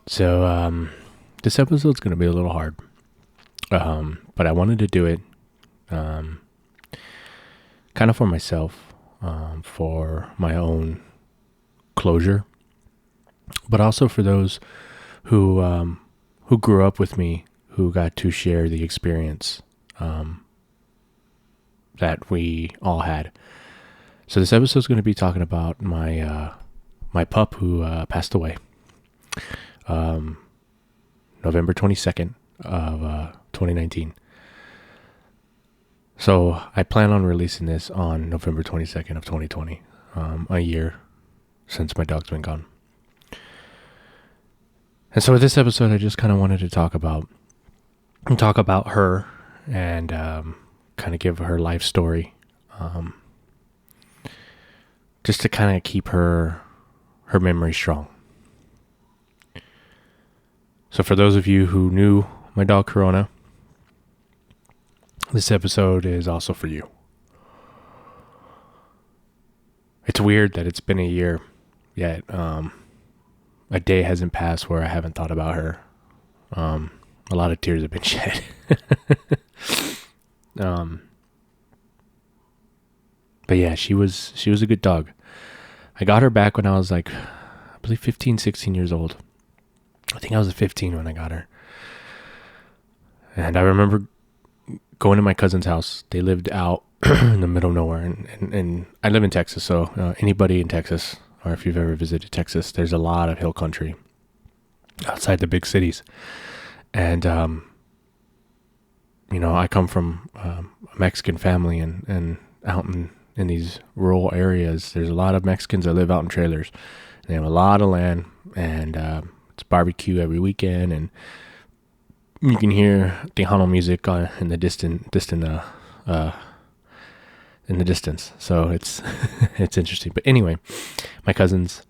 So this episode's going to be a little hard, but I wanted to do it um, kind of for myself, for my own closure, but also for those who grew up with me, who got to share the experience that we all had. So this episode's going to be talking about my pup who passed away. November 22nd of 2019. So I plan on releasing this on November 22nd of 2020, a year since my dog's been gone. And so with this episode, I just kind of wanted to talk about her and kind of give her life story, just to kind of keep her memory strong. So for those of you who knew my dog Corona, this episode is also for you. It's weird that it's been a year, yet a day hasn't passed where I haven't thought about her. A lot of tears have been shed. But yeah, she was a good dog. I got her back when I was like, I believe 15, 16 years old. I think I was 15 when I got her. And I remember going to my cousin's house. They lived out in the middle of nowhere. And I live in Texas, so anybody in Texas, or if you've ever visited Texas, there's a lot of hill country outside the big cities. And, I come from a Mexican family, and out in these rural areas, there's a lot of Mexicans that live out in trailers. They have a lot of land, and it's barbecue every weekend, and you can hear Tejano music in the distance. So it's it's interesting. But anyway, my cousins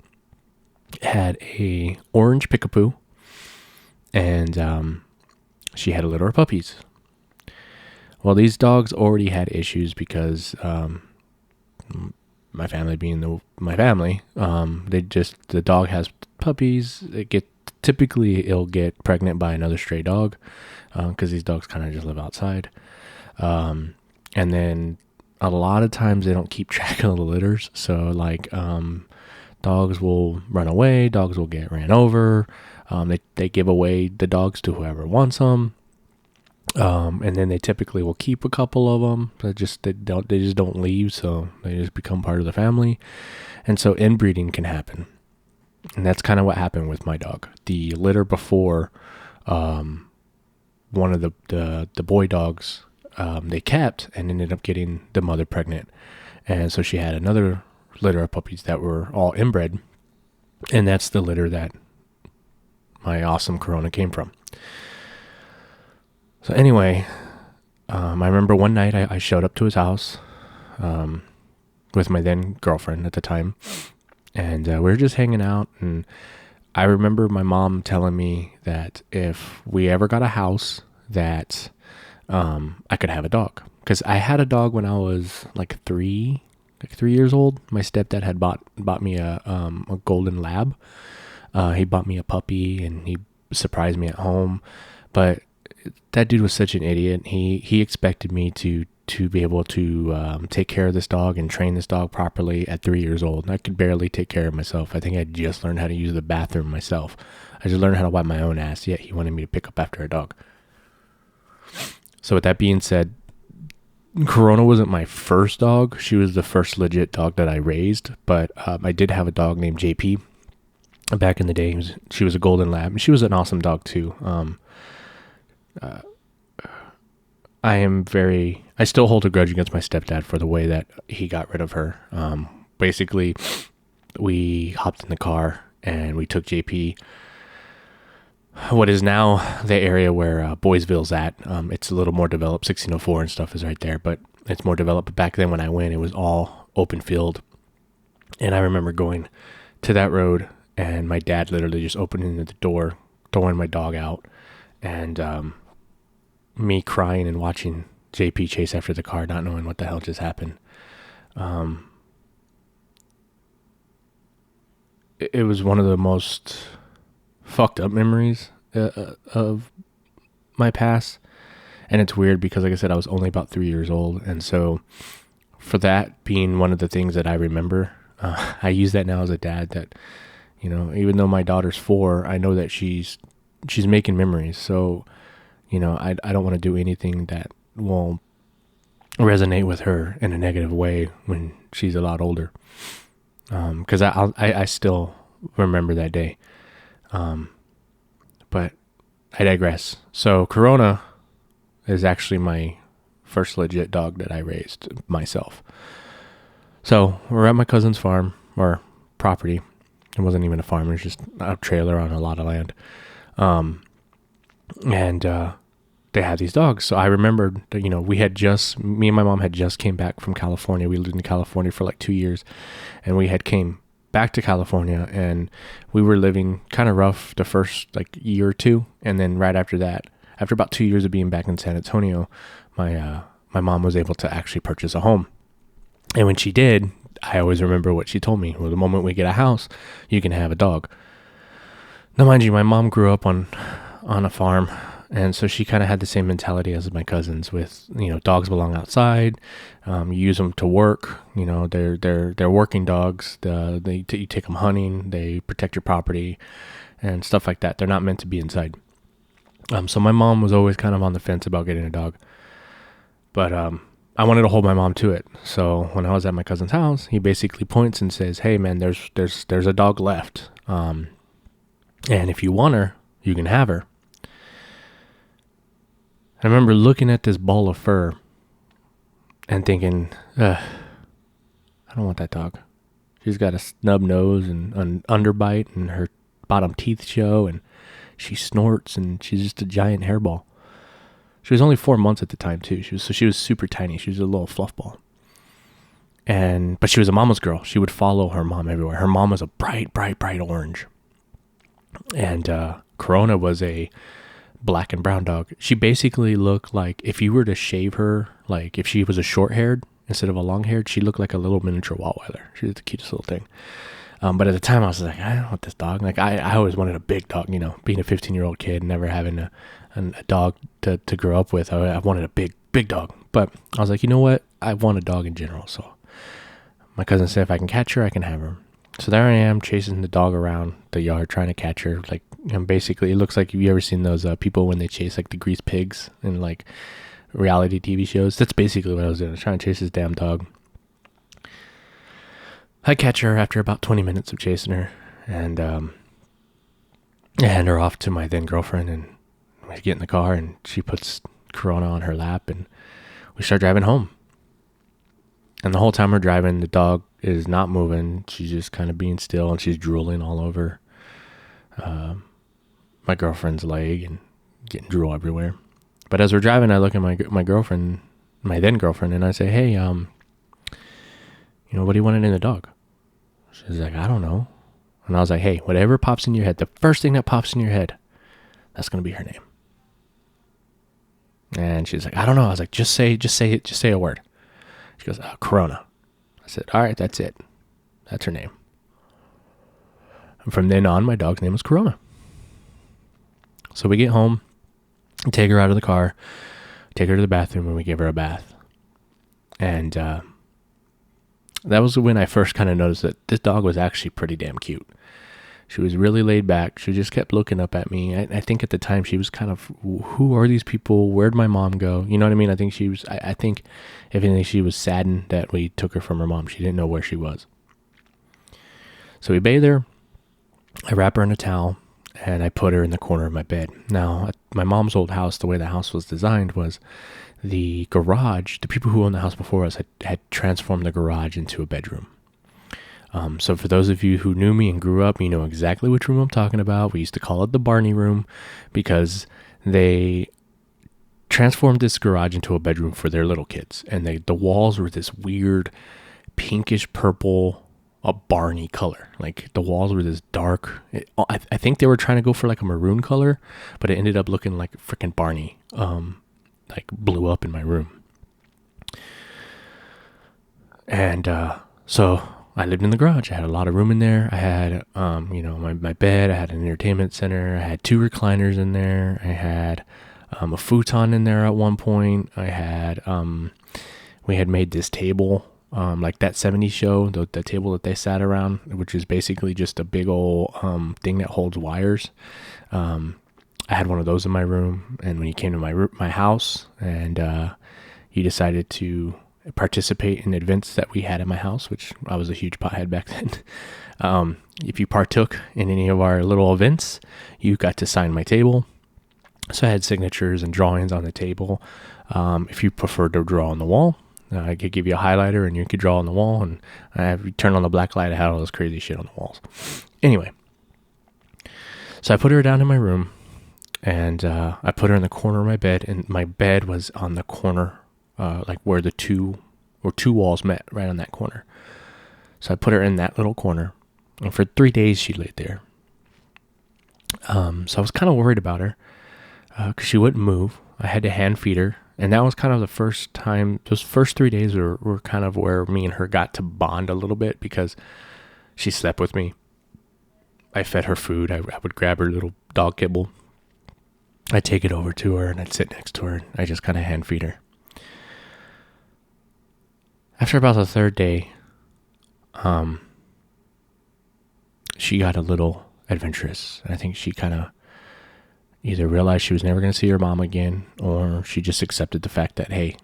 had a orange Pickapoo, and she had a litter of puppies. Well, these dogs already had issues because my family being my family, the dog has puppies. It'll get pregnant by another stray dog, because these dogs kind of just live outside. And then a lot of times they don't keep track of the litters. So like, dogs will run away, dogs will get ran over. They give away the dogs to whoever wants them. And then they typically will keep a couple of them. They just don't leave. So they just become part of the family. And so inbreeding can happen. And that's kind of what happened with my dog. The litter before, one of the boy dogs, they kept and ended up getting the mother pregnant. And so she had another litter of puppies that were all inbred. And that's the litter that my awesome Corona came from. So anyway, I remember one night I showed up to his house, with my then girlfriend at the time. And we were just hanging out, and I remember my mom telling me that if we ever got a house, that I could have a dog. Because I had a dog when I was like 3 years old. My stepdad had bought me a golden lab. He bought me a puppy, and he surprised me at home. But that dude was such an idiot. He expected me to be able to take care of this dog and train this dog properly at 3 years old. I could barely take care of myself. I think I just learned how to use the bathroom myself. I just learned how to wipe my own ass, yet he wanted me to pick up after a dog. So with that being said, Corona wasn't my first dog. She was the first legit dog that I raised, but I did have a dog named JP back in the day. She was a golden lab, and she was an awesome dog too. I still hold a grudge against my stepdad for the way that he got rid of her. Basically, we hopped in the car and we took JP, what is now the area where Boysville's at. It's a little more developed. 1604 and stuff is right there, but it's more developed. But back then when I went, it was all open field. And I remember going to that road, and my dad literally just opening the door, throwing my dog out, and me crying and watching JP chase after the car, not knowing what the hell just happened. It was one of the most fucked up memories of my past. And it's weird because, like I said, I was only about 3 years old. And so for that being one of the things that I remember, I use that now as a dad that, even though my daughter's 4, I know that she's making memories. So, I don't want to do anything that will resonate with her in a negative way when she's a lot older. Cause I still remember that day. But I digress. So Corona is actually my first legit dog that I raised myself. So we're at my cousin's farm or property. It wasn't even a farm. It was just a trailer on a lot of land. And they had these dogs. So I remembered that, me and my mom had just came back from California. We lived in California for like 2 years, and we had came back to California, and we were living kind of rough the first like year or two. And then right after that, after about 2 years of being back in San Antonio, my mom was able to actually purchase a home. And when she did, I always remember what she told me. Well, the moment we get a house, you can have a dog. Now, mind you, my mom grew up on a farm, and so she kind of had the same mentality as my cousins with, dogs belong outside. You use them to work. They're working dogs. You take them hunting. They protect your property and stuff like that. They're not meant to be inside. So my mom was always kind of on the fence about getting a dog. But I wanted to hold my mom to it. So when I was at my cousin's house, he basically points and says, "Hey man, there's a dog left. And if you want her, you can have her." I remember looking at this ball of fur and thinking, I don't want that dog. She's got a snub nose and an underbite, and her bottom teeth show, and she snorts, and she's just a giant hairball. She was only 4 months at the time too. She was super tiny. She was a little fluff ball. But she was a mama's girl. She would follow her mom everywhere. Her mom was a bright, bright, bright orange. And Corona was a black and brown dog. She basically looked like, if you were to shave her, like if she was a short-haired instead of a long-haired, she looked like a little miniature Rottweiler. She was the cutest little thing. But at the time I was like, I don't want this dog. Like I always wanted a big dog, being a 15-year-old kid, never having a dog to grow up with. I wanted a big dog. But I was like, you know what? I want a dog in general. So my cousin said, if I can catch her, I can have her. So there I am chasing the dog around the yard, trying to catch her. Like, basically, it looks like, have you ever seen those people when they chase like the grease pigs in like reality TV shows? That's basically what I was doing. I was trying to chase this damn dog. I catch her after about 20 minutes of chasing her, and I hand her off to my then girlfriend, and we get in the car, and she puts Corona on her lap, and we start driving home. And the whole time we're driving, the dog is not moving. She's just kind of being still, and she's drooling all over my girlfriend's leg and getting drool everywhere. But as we're driving, I look at my girlfriend, my then girlfriend, and I say, "Hey, what do you want in the dog?" She's like, "I don't know." And I was like, "Hey, whatever pops in your head, the first thing that pops in your head, that's gonna be her name." And she's like, "I don't know." I was like, just say a word." She goes, "Corona." I said, "All right, that's it. That's her name." And from then on, my dog's name was Corona. So we get home, take her out of the car, take her to the bathroom, and we give her a bath. And that was when I first kind of noticed that this dog was actually pretty damn cute. She was really laid back. She just kept looking up at me. I think at the time she was kind of, who are these people? Where'd my mom go? You know what I mean? I think I think if anything, she was saddened that we took her from her mom. She didn't know where she was. So we bathe her. I wrap her in a towel, and I put her in the corner of my bed. Now, at my mom's old house, the way the house was designed was the garage. The people who owned the house before us had transformed the garage into a bedroom. So for those of you who knew me and grew up, you know exactly which room I'm talking about. We used to call it the Barney room because they transformed this garage into a bedroom for their little kids. And the walls were this weird pinkish purple, a Barney color. Like the walls were this dark. I think they were trying to go for like a maroon color, but it ended up looking like freaking Barney. Like blew up in my room. And so I lived in the garage. I had a lot of room in there. I had, my bed. I had an entertainment center. I had 2 recliners in there. I had a futon in there at one point. I had, we had made this table, like that 70s show, the table that they sat around, which is basically just a big old thing that holds wires. I had one of those in my room, and when he came to my house, and he decided to participate in events that we had at my house, which I was a huge pothead back then. If you partook in any of our little events, you got to sign my table. So I had signatures and drawings on the table. If you preferred to draw on the wall, I could give you a highlighter and you could draw on the wall, and if you turn on the black light, I had all this crazy shit on the walls. Anyway, so I put her down in my room, and I put her in the corner of my bed, and my bed was on the corner, like where the two walls met, right on that corner. So I put her in that little corner, and for 3 days she laid there. So I was kind of worried about her, because she wouldn't move. I had to hand feed her, and that was kind of the first time. Those first 3 days were kind of where me and her got to bond a little bit, because she slept with me. I fed her food. I would grab her little dog kibble. I'd take it over to her, and I'd sit next to her, and I just kind of hand feed her. After about the 3rd day, she got a little adventurous. I think she kind of either realized she was never going to see her mom again, or she just accepted the fact that, hey,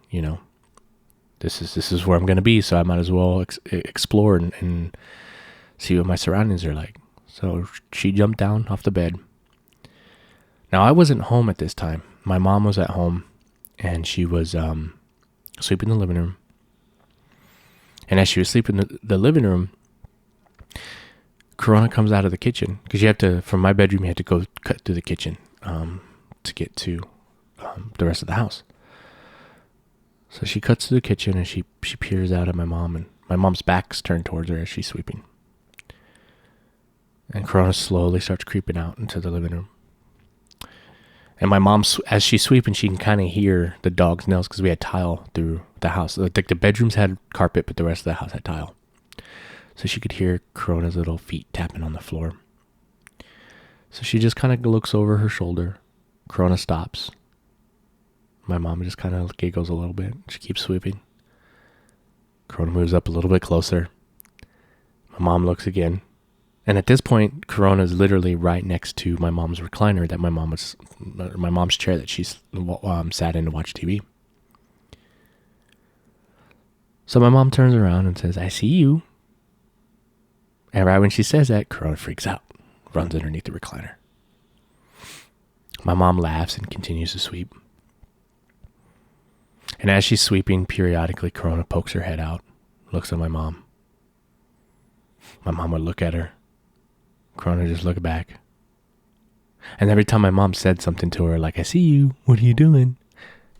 this is where I'm going to be, so I might as well explore and see what my surroundings are like. So she jumped down off the bed. Now, I wasn't home at this time. My mom was at home, and she was sleeping in the living room. And as she was sleeping in the living room, Corona comes out of the kitchen, because you have to, from my bedroom, you had to go cut through the kitchen to get to the rest of the house. So she cuts through the kitchen, and she peers out at my mom, and my mom's back's turned towards her as she's sweeping. And Corona slowly starts creeping out into the living room. And my mom, as she's sweeping, she can kind of hear the dog's nails, because we had tile through the house. Like the bedrooms had carpet, but the rest of the house had tile. So she could hear Corona's little feet tapping on the floor. So she just kind of looks over her shoulder. Corona stops. My mom just kind of giggles a little bit. She keeps sweeping. Corona moves up a little bit closer. My mom looks again. And at this point, Corona's literally right next to my mom's recliner, that my mom's chair that she sat in to watch TV. So my mom turns around and says, "I see you." And right when she says that, Corona freaks out, runs underneath the recliner. My mom laughs and continues to sweep. And as she's sweeping, periodically, Corona pokes her head out, looks at my mom. My mom would look at her. Corona just looked back. And every time my mom said something to her, like, "I see you, what are you doing?"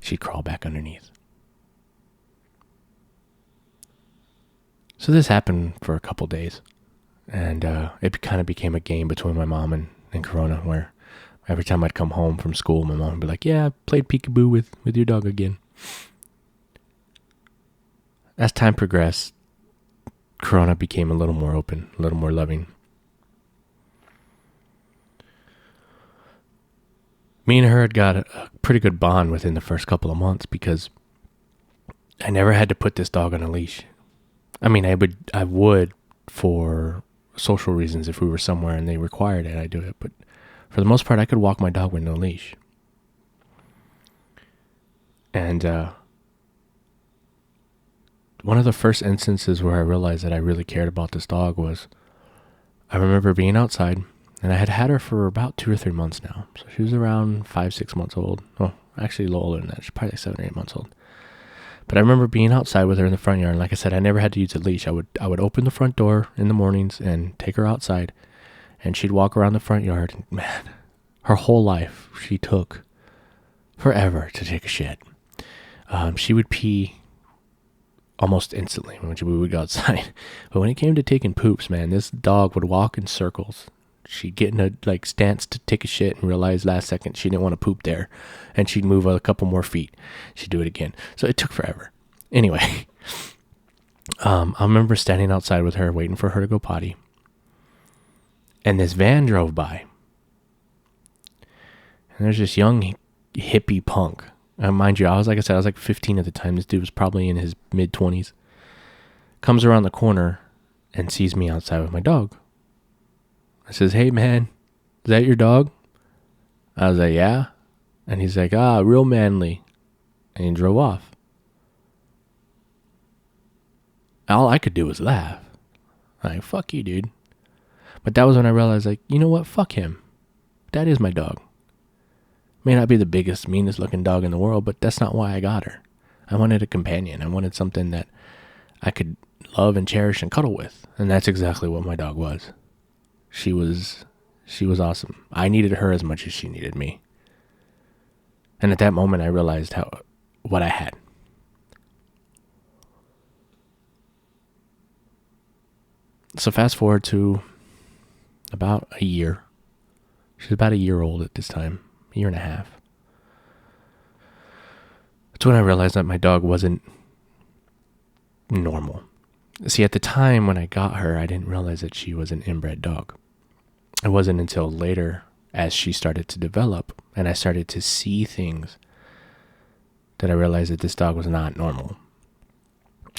she'd crawl back underneath. So this happened for a couple days. And it kind of became a game between my mom and Corona, where every time I'd come home from school, my mom would be like, "Yeah, I played peekaboo with your dog again." As time progressed, Corona became a little more open, a little more loving. Me and her had got a pretty good bond within the first couple of months, because I never had to put this dog on a leash. I mean, I would for social reasons. If we were somewhere and they required it, I'd do it. But for the most part, I could walk my dog with no leash. And one of the first instances where I realized that I really cared about this dog was, I remember being outside, and I had her for about 2 or 3 months now. So she was around 5-6 months old. Well, actually a little older than that. She's probably like 7 or 8 months old. But I remember being outside with her in the front yard. And like I said, I never had to use a leash. I would open the front door in the mornings and take her outside, and she'd walk around the front yard. And man, her whole life, she took forever to take a shit. She would pee almost instantly when we would go outside. But when it came to taking poops, man, this dog would walk in circles. She'd get in a stance to take a shit and realize last second she didn't want to poop there. And she'd move a couple more feet. She'd do it again. So it took forever. Anyway, I remember standing outside with her, waiting for her to go potty. And this van drove by. And there's this young hippie punk. Mind you, I was 15 at the time. This dude was probably in his mid-20s. Comes around the corner and sees me outside with my dog. I says, "Hey, man, is that your dog?" I was like, "Yeah." And he's like, "Real manly." And he drove off. All I could do was laugh. Like, fuck you, dude. But that was when I realized, like, you know what? Fuck him. That is my dog. May not be the biggest, meanest looking dog in the world, but that's not why I got her. I wanted a companion. I wanted something that I could love and cherish and cuddle with. And that's exactly what my dog was. She was awesome. I needed her as much as she needed me. And at that moment, I realized what I had. So fast forward to about a year. She's about a year old at this time, a year and a half. That's when I realized that my dog wasn't normal. See, at the time when I got her, I didn't realize that she was an inbred dog. It wasn't until later, as she started to develop and I started to see things, that I realized that this dog was not normal.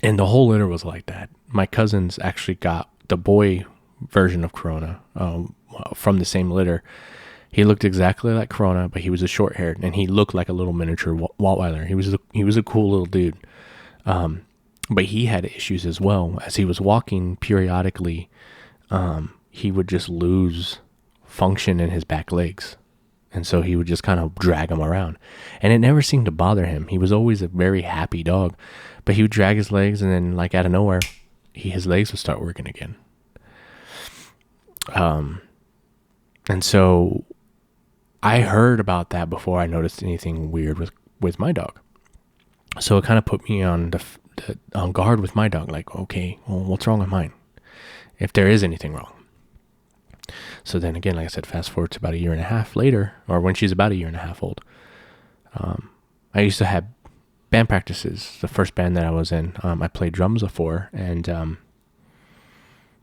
And the whole litter was like that. My cousins actually got the boy version of Corona from the same litter. He looked exactly like Corona, but he was a short-haired, and he looked like a little miniature Rottweiler. He was a cool little dude. But he had issues as well. As he was walking periodically, he would just lose function in his back legs. And so he would just kind of drag him around. And it never seemed to bother him. He was always a very happy dog. But he would drag his legs, and then, like, out of nowhere, his legs would start working again. And so I heard about that before I noticed anything weird with my dog. So it kind of put me on on guard with my dog. Like, okay, well, what's wrong with mine? If there is anything wrong. So then again, like I said, fast forward to about a year and a half later, or when she's about a year and a half old. I used to have band practices. The first band that I was in, I played drums before, and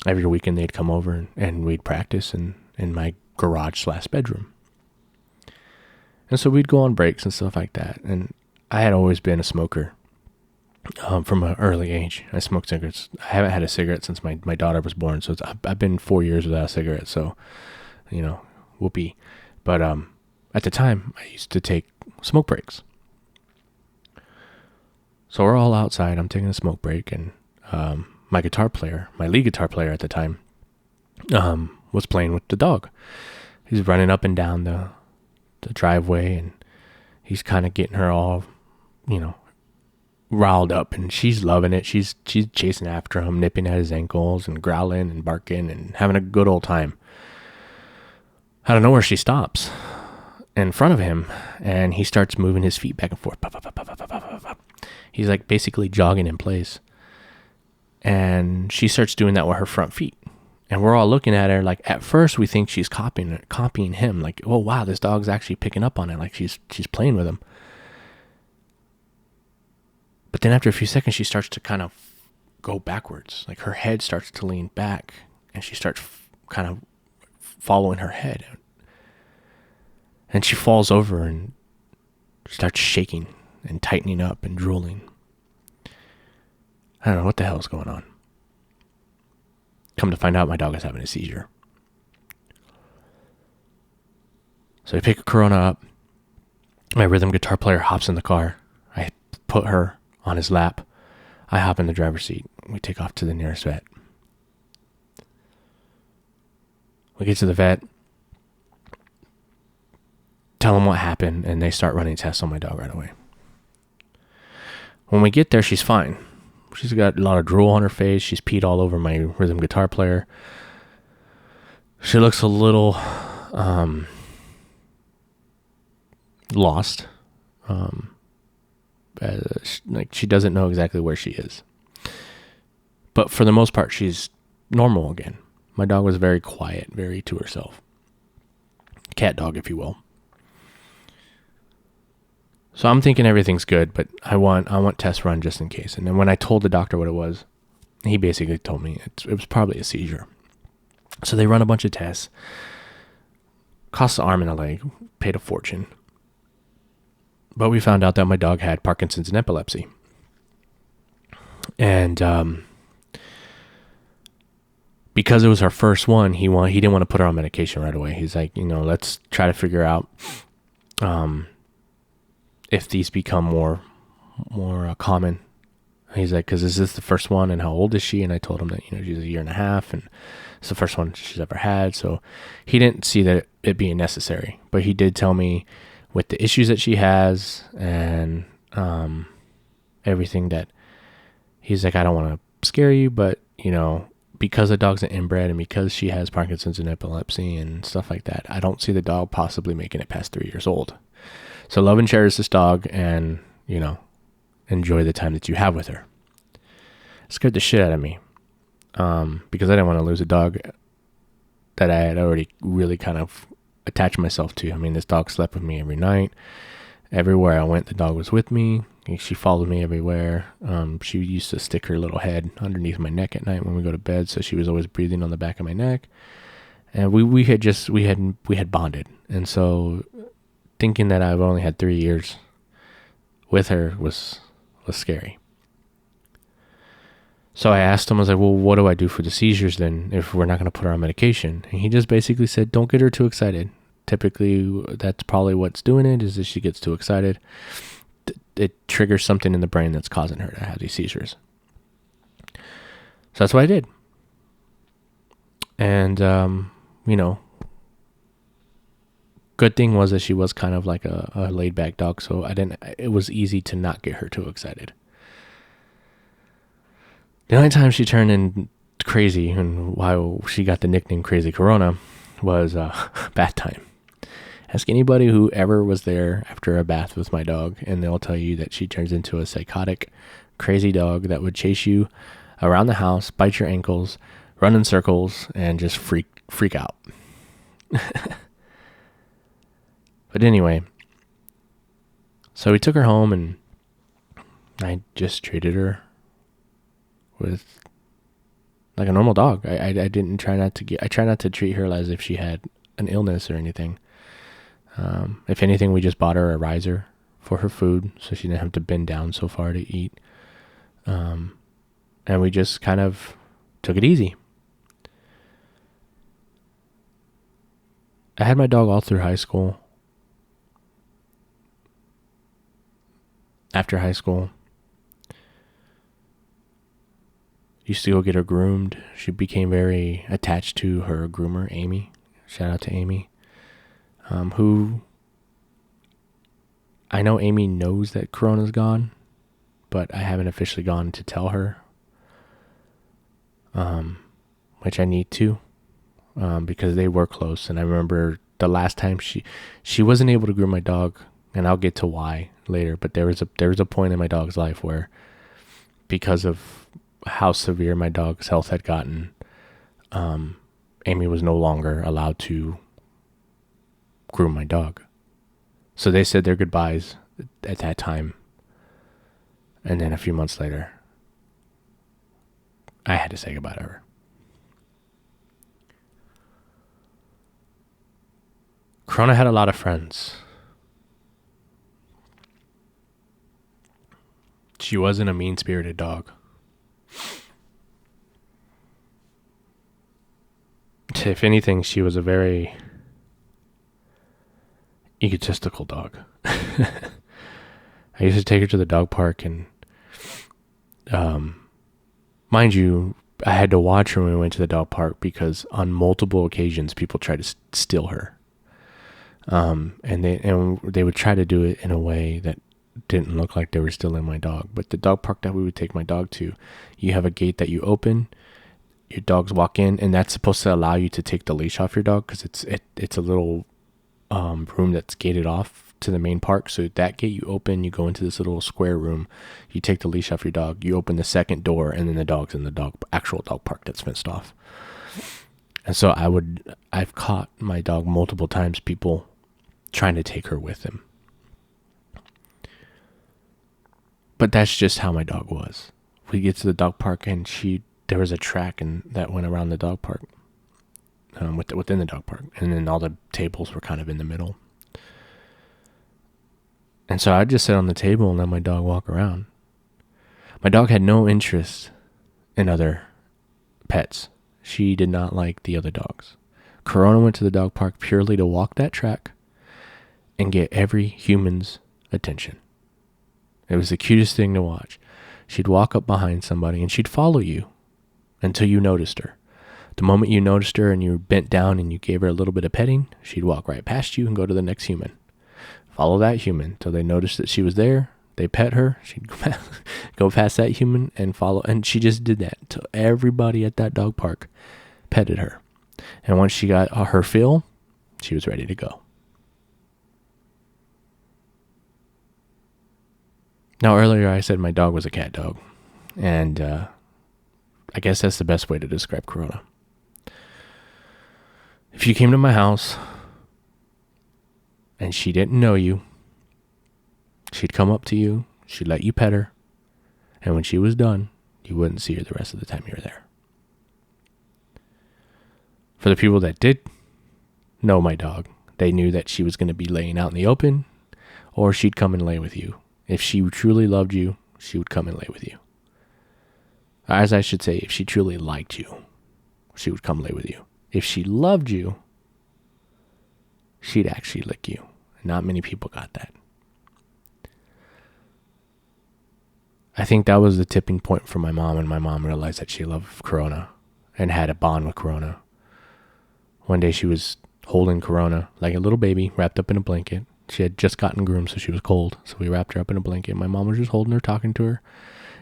every weekend they'd come over and we'd practice in my garage/bedroom. And so we'd go on breaks and stuff like that. And I had always been a smoker from an early age. I smoked cigarettes. I haven't had a cigarette since my daughter was born. So I've been 4 years without a cigarette. So, whoopee. But at the time, I used to take smoke breaks. So we're all outside. I'm taking a smoke break. And my lead guitar player at the time, was playing with the dog. He's running up and down the driveway, and he's kind of getting her all, riled up, and she's loving it. She's chasing after him, nipping at his ankles and growling and barking and having a good old time. Out of nowhere, she stops in front of him, and he starts moving his feet back and forth. He's like basically jogging in place, and she starts doing that with her front feet. And we're all looking at her like, at first we think she's copying him. Like, oh wow, this dog's actually picking up on it. Like she's playing with him. But then after a few seconds, she starts to kind of go backwards. Like her head starts to lean back, and she starts kind of following her head. And she falls over and starts shaking and tightening up and drooling. I don't know what the hell is going on. Come to find out, my dog is having a seizure. So I pick Corona up. My rhythm guitar player hops in the car. I put her on his lap. I hop in the driver's seat. We take off to the nearest vet. We get to the vet, tell them what happened, and they start running tests on my dog right away. When we get there, she's fine. She's got a lot of drool on her face. She's peed all over my rhythm guitar player. She looks a little lost. Like she doesn't know exactly where she is. But for the most part, she's normal again. My dog was very quiet, very to herself. Cat dog, if you will. So I'm thinking everything's good, but I want test run just in case. And then when I told the doctor what it was, he basically told me it was probably a seizure. So they run a bunch of tests, cost an arm and a leg, paid a fortune. But we found out that my dog had Parkinson's and epilepsy. And because it was our first one, he didn't want to put her on medication right away. He's like, let's try to figure out if these become more common. He's like, because is this the first one, and how old is she? And I told him that she's a year and a half, and it's the first one she's ever had. So he didn't see that it being necessary, but he did tell me with the issues that she has and everything, that he's like, I don't want to scare you, but because the dog's an inbred and because she has Parkinson's and epilepsy and stuff like that, I don't see the dog possibly making it past 3 years old. So love and cherish this dog, and enjoy the time that you have with her. It scared the shit out of me because I didn't want to lose a dog that I had already really kind of attached myself to. I mean, this dog slept with me every night. Everywhere I went, the dog was with me. She followed me everywhere. She used to stick her little head underneath my neck at night when we go to bed, so she was always breathing on the back of my neck. And we had bonded. And so thinking that I've only had 3 years with her was scary. So I asked him, I was like, well, what do I do for the seizures then if we're not going to put her on medication? And he just basically said, don't get her too excited. Typically, that's probably what's doing it, is that she gets too excited. It triggers something in the brain that's causing her to have these seizures. So that's what I did. And, good thing was that she was kind of like a laid back dog. So it was easy to not get her too excited. The only time she turned in crazy, and why she got the nickname Crazy Corona, was bath time. Ask anybody who ever was there after a bath with my dog, and they'll tell you that she turns into a psychotic, crazy dog that would chase you around the house, bite your ankles, run in circles, and just freak out. But anyway, so we took her home, and I just treated her with like a normal dog. I try not to treat her as if she had an illness or anything. If anything, we just bought her a riser for her food so she didn't have to bend down so far to eat. And we just kind of took it easy. I had my dog all through high school. After high school, used to go get her groomed. She became very attached to her groomer, Amy. Shout out to Amy. Who I know Amy knows that Corona's gone, but I haven't officially gone to tell her, which I need to, because they were close. And I remember the last time she wasn't able to groom my dog, and I'll get to why later, but there was a point in my dog's life where, because of how severe my dog's health had gotten, Amy was no longer allowed to groom my dog. So they said their goodbyes at that time. And then a few months later, I had to say goodbye to her. Corona had a lot of friends. She wasn't a mean-spirited dog. If anything, she was a very egotistical dog. I used to take her to the dog park, and mind you, I had to watch her when we went to the dog park because on multiple occasions people tried to steal her. And they would try to do it in a way that didn't look like they were stealing my dog. But the dog park that we would take my dog to, you have a gate that you open, your dogs walk in, and that's supposed to allow you to take the leash off your dog, because it's a little room that's gated off to the main park. So that gate you open, you go into this little square room, you take the leash off your dog, you open the second door, and then the dog's in the actual dog park that's fenced off. And so I've caught my dog multiple times, people trying to take her with them. But that's just how my dog was. We get to the dog park, and she there was a track that went around the dog park, within the dog park, and then all the tables were kind of in the middle. And so I'd just sit on the table and let my dog walk around. My dog had no interest in other pets. She did not like the other dogs. Corona went to the dog park purely to walk that track and get every human's attention. It was the cutest thing to watch. She'd walk up behind somebody and she'd follow you until you noticed her. The moment you noticed her and you bent down and you gave her a little bit of petting, she'd walk right past you and go to the next human. Follow that human till they noticed that she was there. They pet her. She'd go past that human and follow. And she just did that till everybody at that dog park petted her. And once she got her fill, she was ready to go. Now, earlier I said my dog was a cat dog. And I guess that's the best way to describe Corona. If you came to my house and she didn't know you, she'd come up to you, she'd let you pet her, and when she was done, you wouldn't see her the rest of the time you were there. For the people that did know my dog, they knew that she was going to be laying out in the open, or she'd come and lay with you. If she truly loved you, she would come and lay with you. As I should say, if she truly liked you, she would come lay with you. If she loved you, she'd actually lick you. Not many people got that. I think that was the tipping point for my mom, and my mom realized that she loved Corona and had a bond with Corona. One day she was holding Corona like a little baby wrapped up in a blanket. She had just gotten groomed, so she was cold. So we wrapped her up in a blanket. My mom was just holding her, talking to her.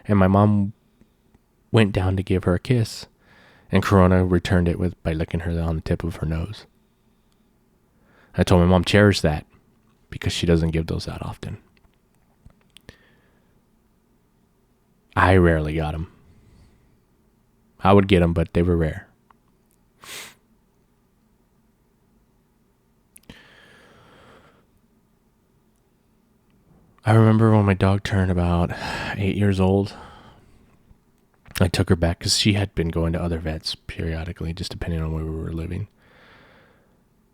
And my mom went down to give her a kiss. And Corona returned it by licking her on the tip of her nose. I told my mom, cherish that, because she doesn't give those that often. I rarely got them. I would get them, but they were rare. I remember when my dog turned about 8 years old, I took her back because she had been going to other vets periodically, just depending on where we were living.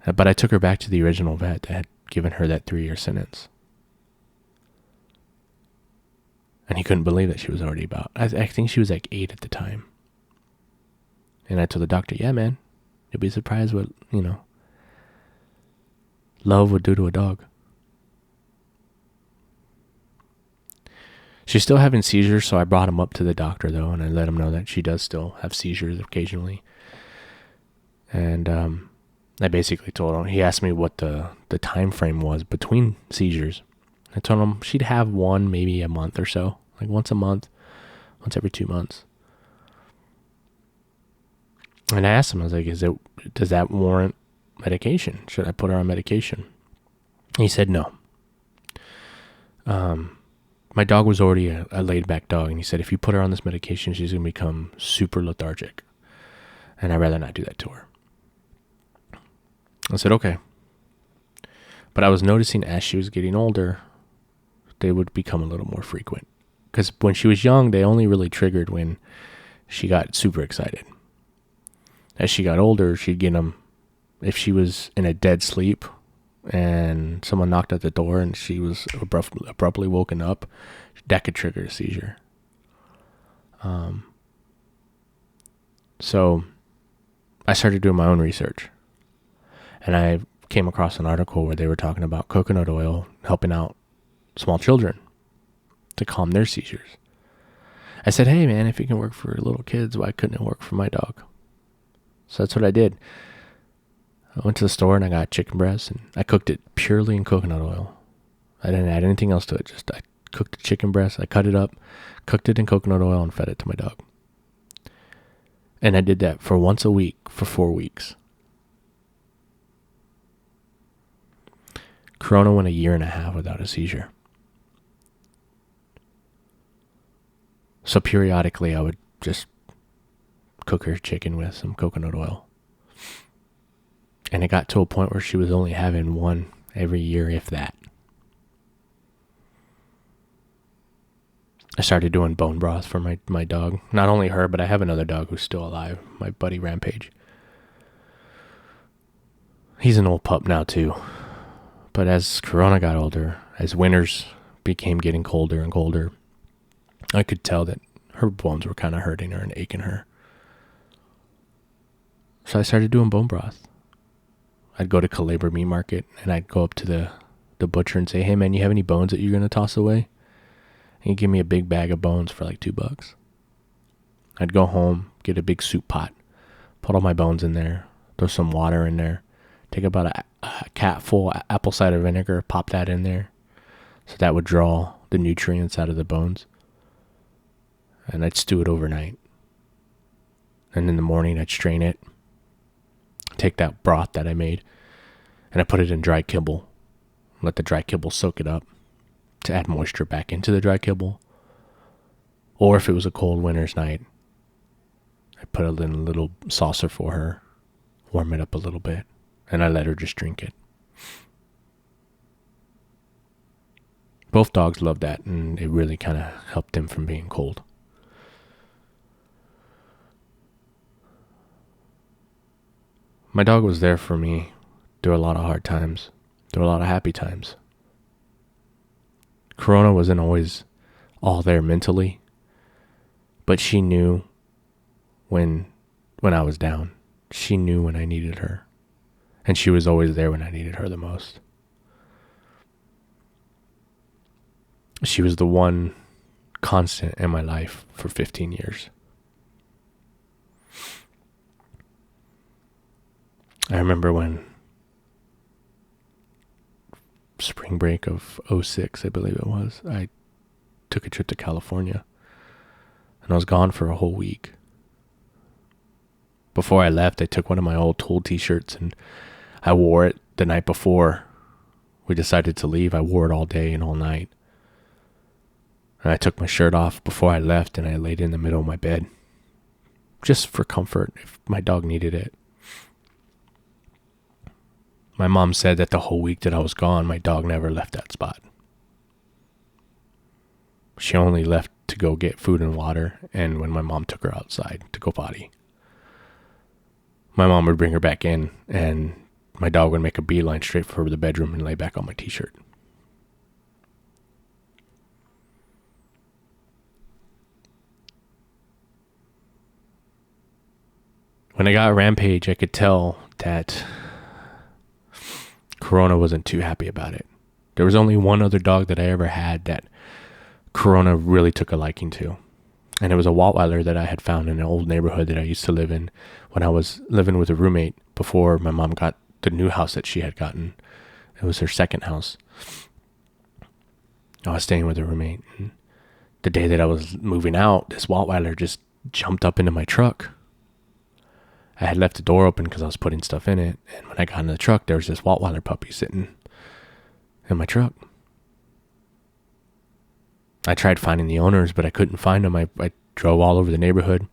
But I took her back to the original vet that had given her that 3-year sentence. And he couldn't believe that she was already I think she was like 8 at the time. And I told the doctor, yeah, man, you'll be surprised what, love would do to a dog. She's still having seizures, so I brought him up to the doctor, though, and I let him know that she does still have seizures occasionally. And I basically told him, he asked me what the time frame was between seizures. I told him she'd have one maybe a month or so, like once a month, once every 2 months. And I asked him, I was like, does that warrant medication? Should I put her on medication? He said no. My dog was already a laid-back dog, and he said, if you put her on this medication, she's going to become super lethargic. And I'd rather not do that to her. I said, okay. But I was noticing as she was getting older, they would become a little more frequent. Because when she was young, they only really triggered when she got super excited. As she got older, she'd get them if she was in a dead sleep and someone knocked at the door and she was abruptly woken up, that could trigger a seizure. So I started doing my own research, and I came across an article where they were talking about coconut oil helping out small children to calm their seizures. I said, hey man, if it can work for little kids, why couldn't it work for my dog? So that's what I did. I went to the store and I got chicken breast, and I cooked it purely in coconut oil. I didn't add anything else to it. Just I cooked the chicken breast, I cut it up, cooked it in coconut oil, and fed it to my dog. And I did that for once a week for 4 weeks. Corona went 1.5 years without a seizure. So periodically I would just cook her chicken with some coconut oil. And it got to a point where she was only having one every year, if that. I started doing bone broth for my dog. Not only her, but I have another dog who's still alive, my buddy Rampage. He's an old pup now too. But as Corona got older, as winters became getting colder and colder, I could tell that her bones were kind of hurting her and aching her. So I started doing bone broth. I'd go to Calabria Meat Market and I'd go up to the butcher and say, "Hey man, you have any bones that you're going to toss away?" And he'd give me a big bag of bones for like $2. I'd go home, get a big soup pot, put all my bones in there, throw some water in there, take about a cat full apple cider vinegar, pop that in there. So that would draw the nutrients out of the bones. And I'd stew it overnight. And in the morning, I'd strain it, take that broth that I made, and I put it in dry kibble. Let the dry kibble soak it up to add moisture back into the dry kibble. Or if it was a cold winter's night, I put it in a little saucer for her, warm it up a little bit, and I let her just drink it. Both dogs loved that, and it really kind of helped them from being cold. My dog was there for me through a lot of hard times, through a lot of happy times. Corona wasn't always all there mentally, but she knew when I was down. She knew when I needed her, and she was always there when I needed her the most. She was the one constant in my life for 15 years. I remember when spring break of 06, I believe it was, I took a trip to California and I was gone for a whole week. Before I left, I took one of my old Tool t-shirts and I wore it the night before we decided to leave. I wore it all day and all night. And I took my shirt off before I left and I laid in the middle of my bed just for comfort if my dog needed it. My mom said that the whole week that I was gone, my dog never left that spot. She only left to go get food and water, and when my mom took her outside to go potty. My mom would bring her back in, and my dog would make a beeline straight for the bedroom and lay back on my t-shirt. When I got Rampage, I could tell that Corona wasn't too happy about it. There was only one other dog that I ever had that Corona really took a liking to. And it was a Rottweiler that I had found in an old neighborhood that I used to live in when I was living with a roommate before my mom got the new house that she had gotten. It was her second house. I was staying with a roommate. And the day that I was moving out, this Rottweiler just jumped up into my truck. I had left the door open because I was putting stuff in it. And when I got in the truck, there was this Rottweiler puppy sitting in my truck. I tried finding the owners, but I couldn't find them. I drove all over the neighborhood.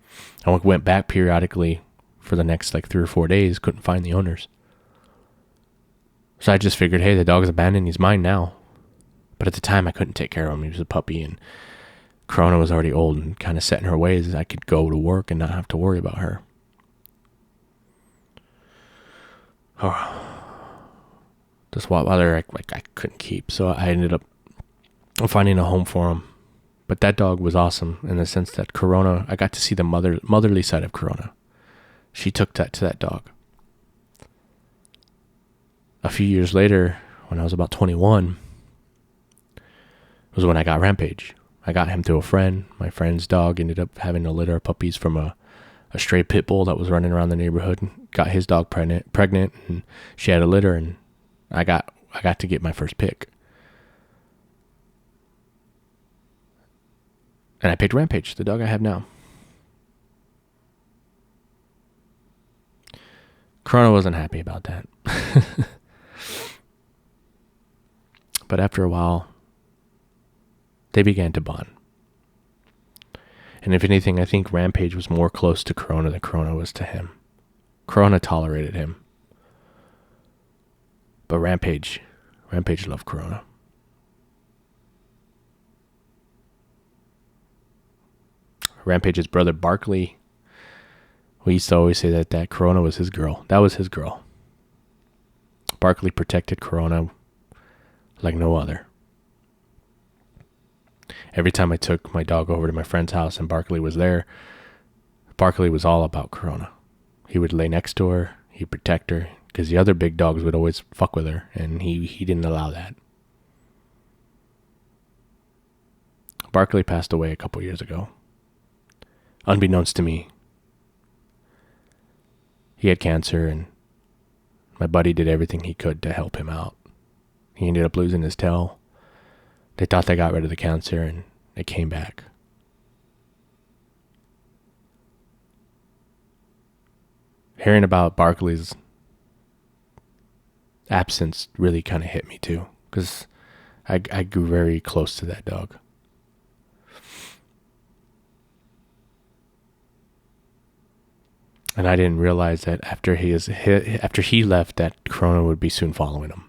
I went back periodically for the next 3 or 4 days, couldn't find the owners. So I just figured, hey, the dog's abandoned, he's mine now. But at the time, I couldn't take care of him. He was a puppy, and Corona was already old and kind of set in her ways. I could go to work and not have to worry about her. Oh, this Rottweiler I couldn't keep, so I ended up finding a home for him. But that dog was awesome in the sense that Corona, I got to see the motherly side of Corona. She took that to that dog. A few years later, when I was about 21, was when I got Rampage. I got him through a friend. My friend's dog ended up having a litter of puppies from a stray pit bull that was running around the neighborhood. Got his dog pregnant, and she had a litter, and I got to get my first pick. And I picked Rampage, the dog I have now. Corona wasn't happy about that. But after a while, they began to bond. And if anything, I think Rampage was more close to Corona than Corona was to him. Corona tolerated him. But Rampage loved Corona. Rampage's brother Barkley, we used to always say that Corona was his girl. That was his girl. Barkley protected Corona like no other. Every time I took my dog over to my friend's house and Barkley was there, Barkley was all about Corona. He would lay next to her, he'd protect her, because the other big dogs would always fuck with her, and he didn't allow that. Barkley passed away a couple years ago. Unbeknownst to me. He had cancer, and my buddy did everything he could to help him out. He ended up losing his tail. They thought they got rid of the cancer, and it came back. Hearing about Barkley's absence really kind of hit me too, because I grew very close to that dog. And I didn't realize that after he left, that Corona would be soon following him.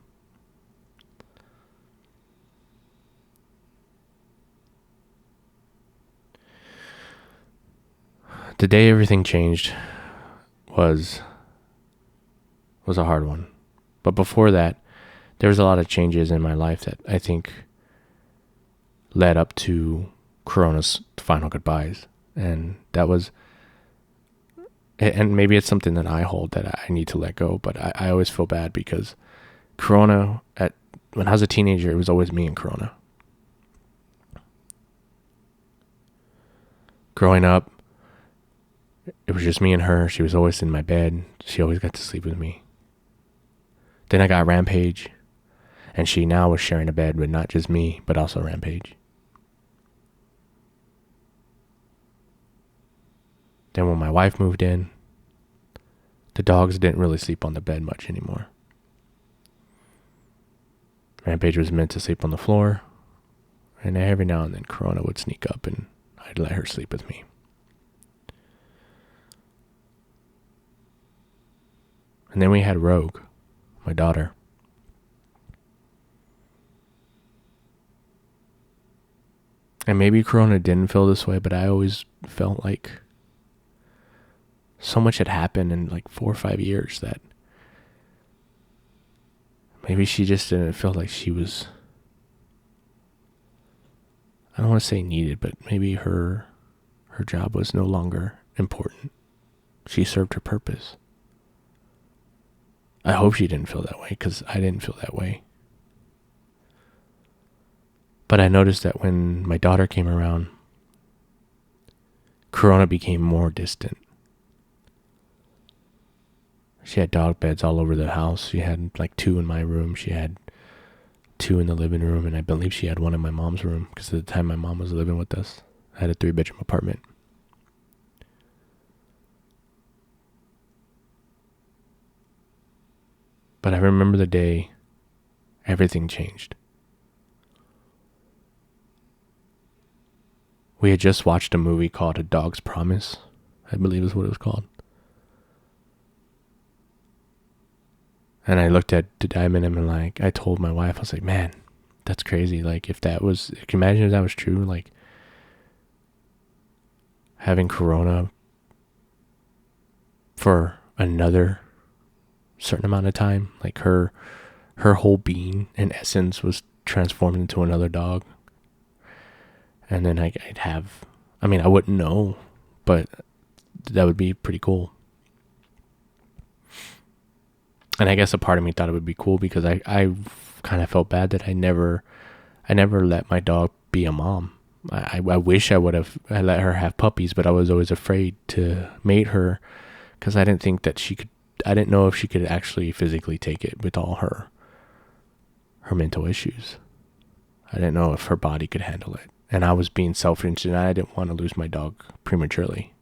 The day everything changed was a hard one. But before that, there was a lot of changes in my life that I think led up to Corona's final goodbyes. And that was, and maybe it's something that I hold that I need to let go, but I always feel bad because Corona, when I was a teenager, it was always me and Corona. Growing up, it was just me and her. She was always in my bed. She always got to sleep with me. Then I got Rampage, and she now was sharing a bed with not just me, but also Rampage. Then when my wife moved in, the dogs didn't really sleep on the bed much anymore. Rampage was meant to sleep on the floor, and every now and then Corona would sneak up and I'd let her sleep with me. And then we had Rogue, my daughter. And maybe Corona didn't feel this way, but I always felt like so much had happened in like 4 or 5 years that maybe she just didn't feel like she was, I don't want to say needed, but maybe her job was no longer important. She served her purpose. I hope she didn't feel that way, because I didn't feel that way. But I noticed that when my daughter came around, Corona became more distant. She had dog beds all over the house. She had like 2 in my room. She had 2 in the living room, and I believe she had 1 in my mom's room, because at the time my mom was living with us. I had a 3-bedroom apartment. But I remember the day everything changed. We had just watched a movie called A Dog's Promise, I believe is what it was called. And I looked at the diamond and I told my wife, I was like, man, that's crazy. Like, if that was, can you imagine if that was true? Like, having Corona for another certain amount of time, like her whole being and essence was transformed into another dog. And then I'd have, I mean, I wouldn't know, but that would be pretty cool. And I guess a part of me thought it would be cool because I kind of felt bad that I never let my dog be a mom. I wish I let her have puppies, but I was always afraid to mate her because I didn't think that I didn't know if she could actually physically take it with all her mental issues. I didn't know if her body could handle it. And I was being selfish and I didn't want to lose my dog prematurely.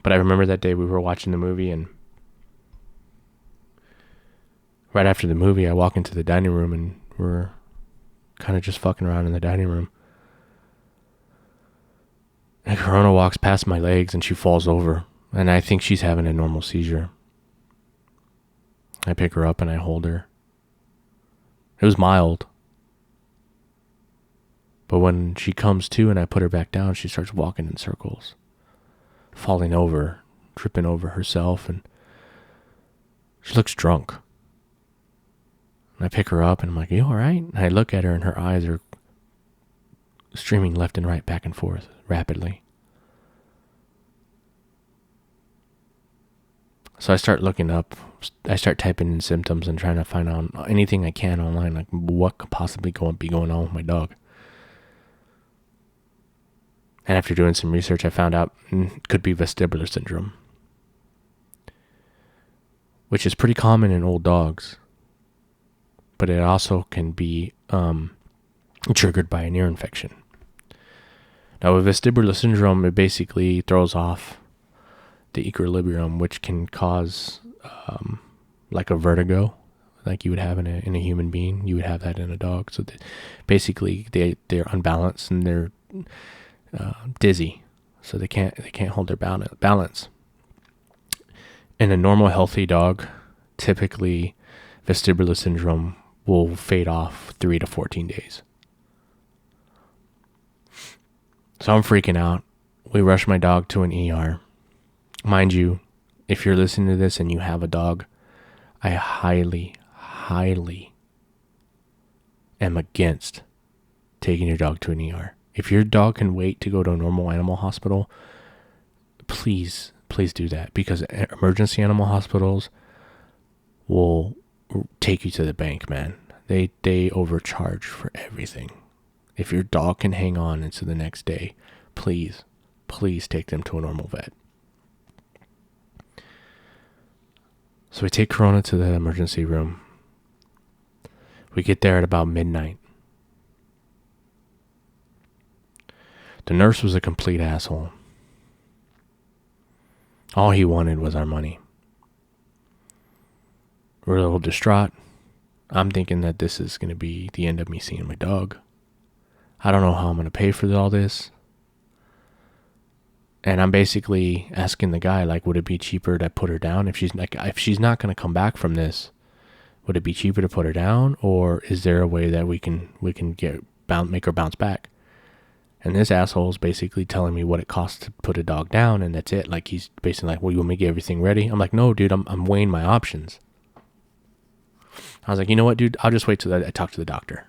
But I remember that day we were watching the movie, and right after the movie, I walk into the dining room and we're kind of just fucking around in the dining room. And Corona walks past my legs and she falls over, and I think she's having a normal seizure. I pick her up and I hold her. It was mild, But when she comes to and I put her back down, she starts walking in circles, falling over, tripping over herself, and she looks drunk. And I pick her up and I'm like, "You all right?" And I look at her and her eyes are streaming left and right, back and forth, rapidly. So I start looking up, I start typing in symptoms and trying to find out anything I can online, like what could possibly be going on with my dog. And after doing some research, I found out it could be vestibular syndrome, which is pretty common in old dogs, but it also can be triggered by an ear infection. Now, with vestibular syndrome, it basically throws off the equilibrium, which can cause like a vertigo, like you would have in a human being. You would have that in a dog. So basically, they're unbalanced and they're dizzy, so they can't hold their balance. In a normal, healthy dog, typically vestibular syndrome will fade off 3 to 14 days. So I'm freaking out. We rush my dog to an ER. Mind you, if you're listening to this and you have a dog, I highly, highly am against taking your dog to an ER. If your dog can wait to go to a normal animal hospital, please do that, because emergency animal hospitals will take you to the bank, man. They overcharge for everything. If your dog can hang on into the next day, please take them to a normal vet. So we take Corona to the emergency room. We get there at about midnight. The nurse was a complete asshole. All he wanted was our money. We're a little distraught. I'm thinking that this is going to be the end of me seeing my dog. I don't know how I'm going to pay for all this. And I'm basically asking the guy, like, would it be cheaper to put her down? If she's not going to come back from this, would it be cheaper to put her down? Or is there a way that we can make her bounce back? And this asshole's basically telling me what it costs to put a dog down, and that's it. Like, he's basically like, well, you want me to get everything ready? I'm like, no, dude, I'm weighing my options. I was like, you know what, dude? I'll just wait till I talk to the doctor.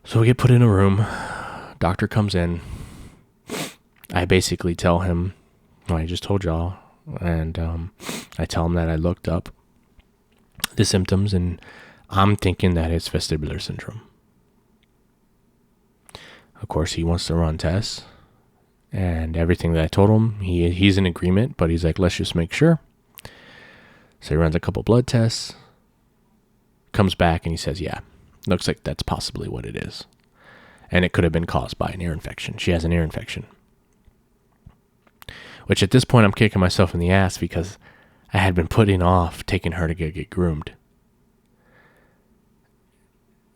So we get put in a room. Doctor comes in. I basically tell him what I just told y'all. And I tell him that I looked up the symptoms, and I'm thinking that it's vestibular syndrome. Of course, he wants to run tests. And everything that I told him, he's in agreement. But he's like, let's just make sure. So he runs a couple blood tests. Comes back and he says, yeah, looks like that's possibly what it is. And it could have been caused by an ear infection. She has an ear infection. Which at this point I'm kicking myself in the ass, because I had been putting off taking her to get groomed.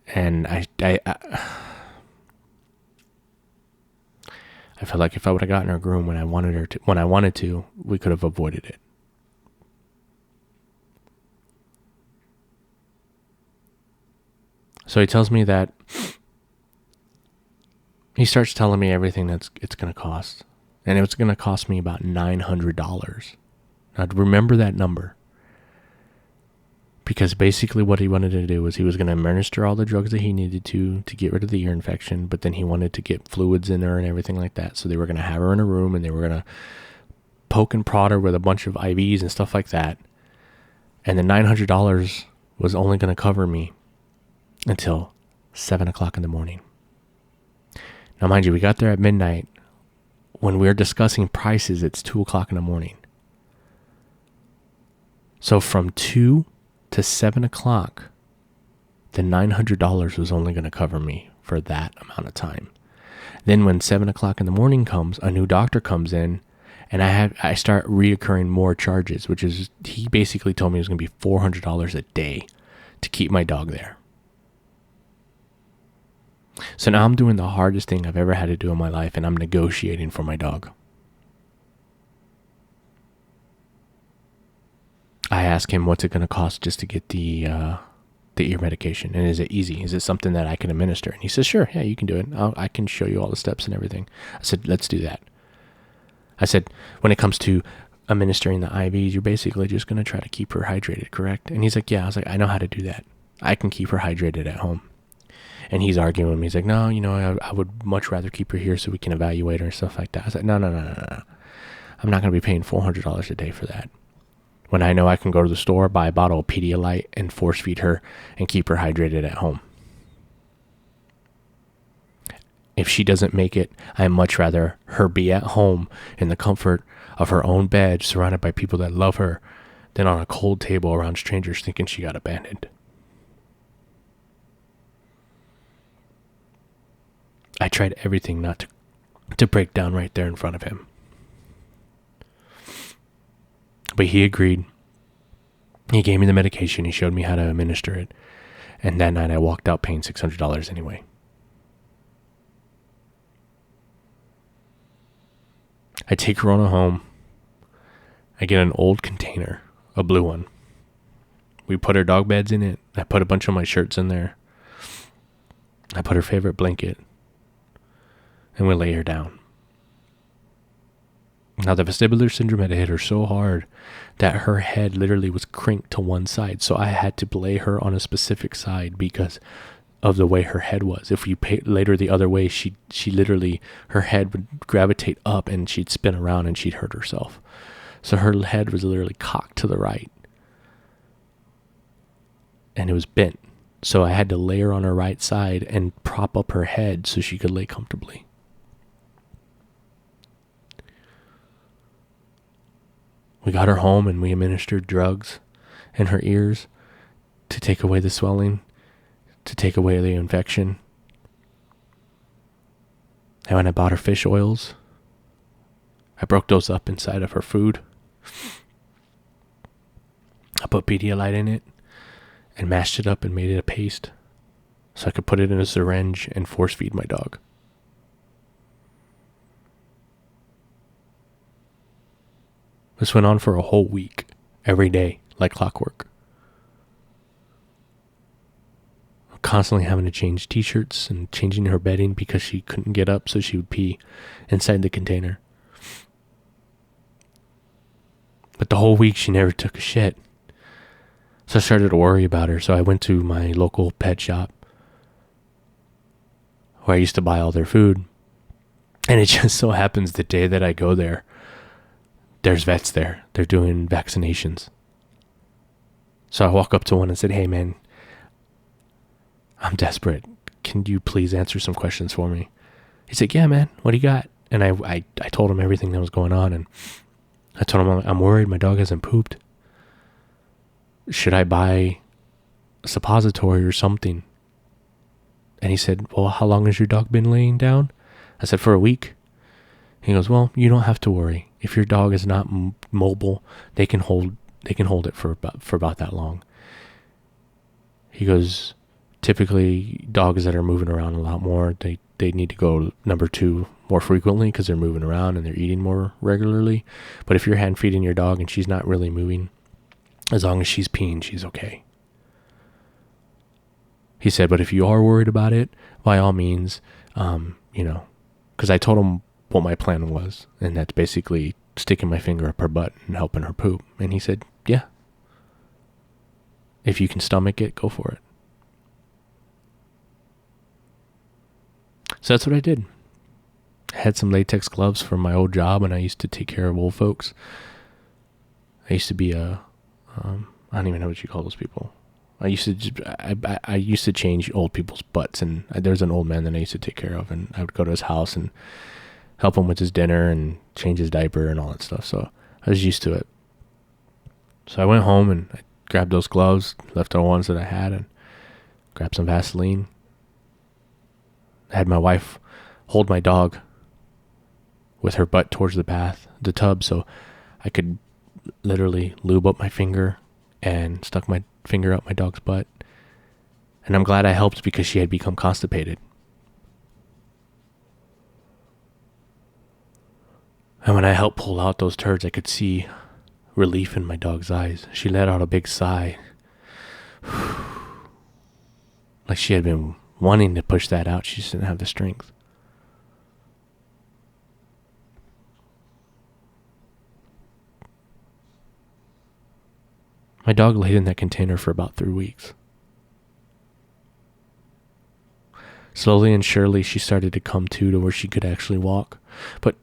And I felt like if I would have gotten her groomed when I wanted to, we could have avoided it. So he tells me that he starts telling me everything it's going to cost. And it was going to cost me about $900. Now, remember that number. Because basically what he wanted to do was he was going to administer all the drugs that he needed to get rid of the ear infection. But then he wanted to get fluids in her and everything like that. So they were going to have her in a room and they were going to poke and prod her with a bunch of IVs and stuff like that. And the $900 was only going to cover me until 7 o'clock in the morning. Now, mind you, we got there at midnight. When we were discussing prices, it's 2 o'clock in the morning. So from 2 to 7 o'clock, the $900 was only going to cover me for that amount of time. Then when 7 o'clock in the morning comes, a new doctor comes in, and I start reoccurring more charges, which is, he basically told me it was going to be $400 a day to keep my dog there. So now I'm doing the hardest thing I've ever had to do in my life, and I'm negotiating for my dog. I ask him what's it going to cost just to get the the ear medication? And is it easy? Is it something that I can administer? And he says, sure, yeah, you can do it. I can show you all the steps and everything. I said, let's do that. I said, when it comes to administering the IVs, you're basically just going to try to keep her hydrated, correct? And he's like, yeah. I was like, I know how to do that. I can keep her hydrated at home. And he's arguing with me. He's like, no, I would much rather keep her here so we can evaluate her and stuff like that. I was like, no. I'm not going to be paying $400 a day for that, when I know I can go to the store, buy a bottle of Pedialyte, and force feed her and keep her hydrated at home. If she doesn't make it, I'd much rather her be at home in the comfort of her own bed, surrounded by people that love her, than on a cold table around strangers thinking she got abandoned. I tried everything not to break down right there in front of him. But he agreed. He gave me the medication. He showed me how to administer it. And that night I walked out paying $600 anyway. I take Rona home. I get an old container, a blue one. We put her dog beds in it. I put a bunch of my shirts in there. I put her favorite blanket. And we lay her down. Now, the vestibular syndrome had hit her so hard that her head literally was cranked to one side. So I had to lay her on a specific side because of the way her head was. If we laid her the other way, she literally, her head would gravitate up and she'd spin around and she'd hurt herself. So her head was literally cocked to the right. And it was bent. So I had to lay her on her right side and prop up her head so she could lay comfortably. We got her home and we administered drugs in her ears to take away the swelling, to take away the infection. And when I bought her fish oils, I broke those up inside of her food. I put Pedialyte in it and mashed it up and made it a paste so I could put it in a syringe and force feed my dog. This went on for a whole week, every day, like clockwork. Constantly having to change t-shirts and changing her bedding because she couldn't get up, so she would pee inside the container. But the whole week she never took a shit. So I started to worry about her, so I went to my local pet shop where I used to buy all their food. And it just so happens the day that I go there, there's vets there. They're doing vaccinations. So I walk up to one and said, hey man, I'm desperate. Can you please answer some questions for me? He's like, yeah man, what do you got? And I told him everything that was going on, and I told him, I'm worried my dog hasn't pooped. Should I buy a suppository or something? And he said, well, how long has your dog been laying down? I said, for a week. He goes, well, you don't have to worry. If your dog is not mobile, they can hold it for about that long. He goes, typically dogs that are moving around a lot more, they need to go number 2 more frequently because they're moving around and they're eating more regularly. But if you're hand feeding your dog and she's not really moving, as long as she's peeing, she's okay. He said, but if you are worried about it, by all means, because I told him what my plan was, and that's basically sticking my finger up her butt and helping her poop. And he said, yeah, if you can stomach it, go for it. So that's what I did. I had some latex gloves from my old job, and I used to take care of old folks. I used to be I don't even know what you call those people. I used to change old people's butts, and there's an old man that I used to take care of, and I would go to his house and help him with his dinner and change his diaper and all that stuff. So I was used to it. So I went home and I grabbed those gloves, left the ones that I had, and grabbed some Vaseline. I had my wife hold my dog with her butt towards the tub, so I could literally lube up my finger and stuck my finger up my dog's butt. And I'm glad I helped because she had become constipated. And when I helped pull out those turds, I could see relief in my dog's eyes. She let out a big sigh. Like she had been wanting to push that out. She just didn't have the strength. My dog laid in that container for about 3 weeks. Slowly and surely, she started to come to where she could actually walk, but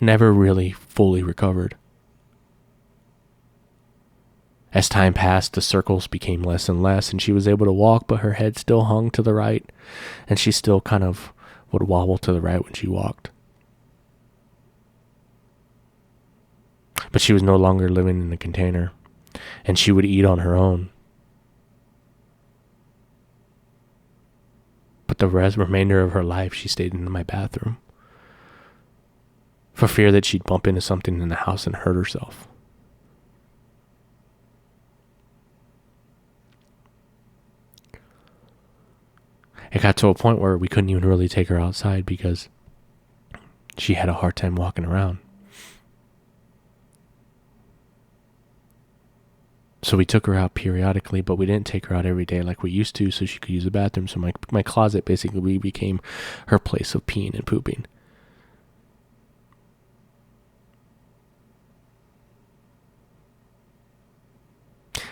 never really fully recovered. As time passed, the circles became less and less, and she was able to walk, but her head still hung to the right, and she still kind of would wobble to the right when she walked. But she was no longer living in the container, and she would eat on her own. But the remainder of her life, she stayed in my bathroom for fear that she'd bump into something in the house and hurt herself. It got to a point where we couldn't even really take her outside because she had a hard time walking around. So we took her out periodically, but we didn't take her out every day like we used to so she could use the bathroom. So my closet basically became her place of peeing and pooping.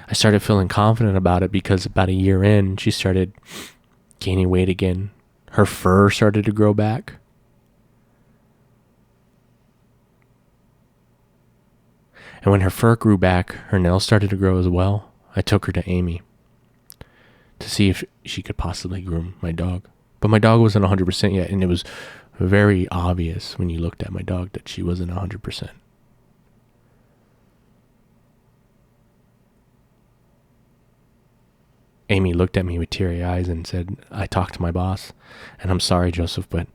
I started feeling confident about it because about a year in, she started gaining weight again. Her fur started to grow back. And when her fur grew back, her nails started to grow as well. I took her to Amy to see if she could possibly groom my dog. But my dog wasn't 100% yet, and it was very obvious when you looked at my dog that she wasn't 100%. Amy looked at me with teary eyes and said, I talked to my boss, and I'm sorry, Joseph, but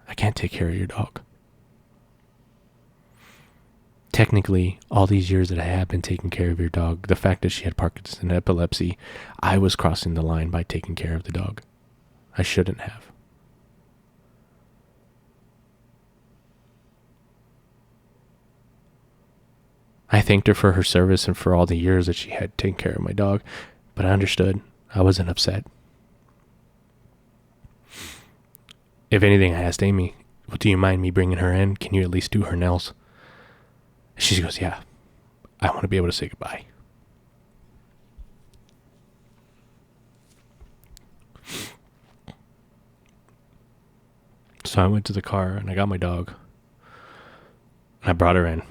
I can't take care of your dog. Technically, all these years that I have been taking care of your dog, the fact that she had Parkinson's and epilepsy, I was crossing the line by taking care of the dog. I shouldn't have. I thanked her for her service and for all the years that she had taken care of my dog, but I understood. I wasn't upset. If anything, I asked Amy, well, do you mind me bringing her in? Can you at least do her nails? She goes, yeah, I want to be able to say goodbye. So I went to the car and I got my dog. And I brought her in.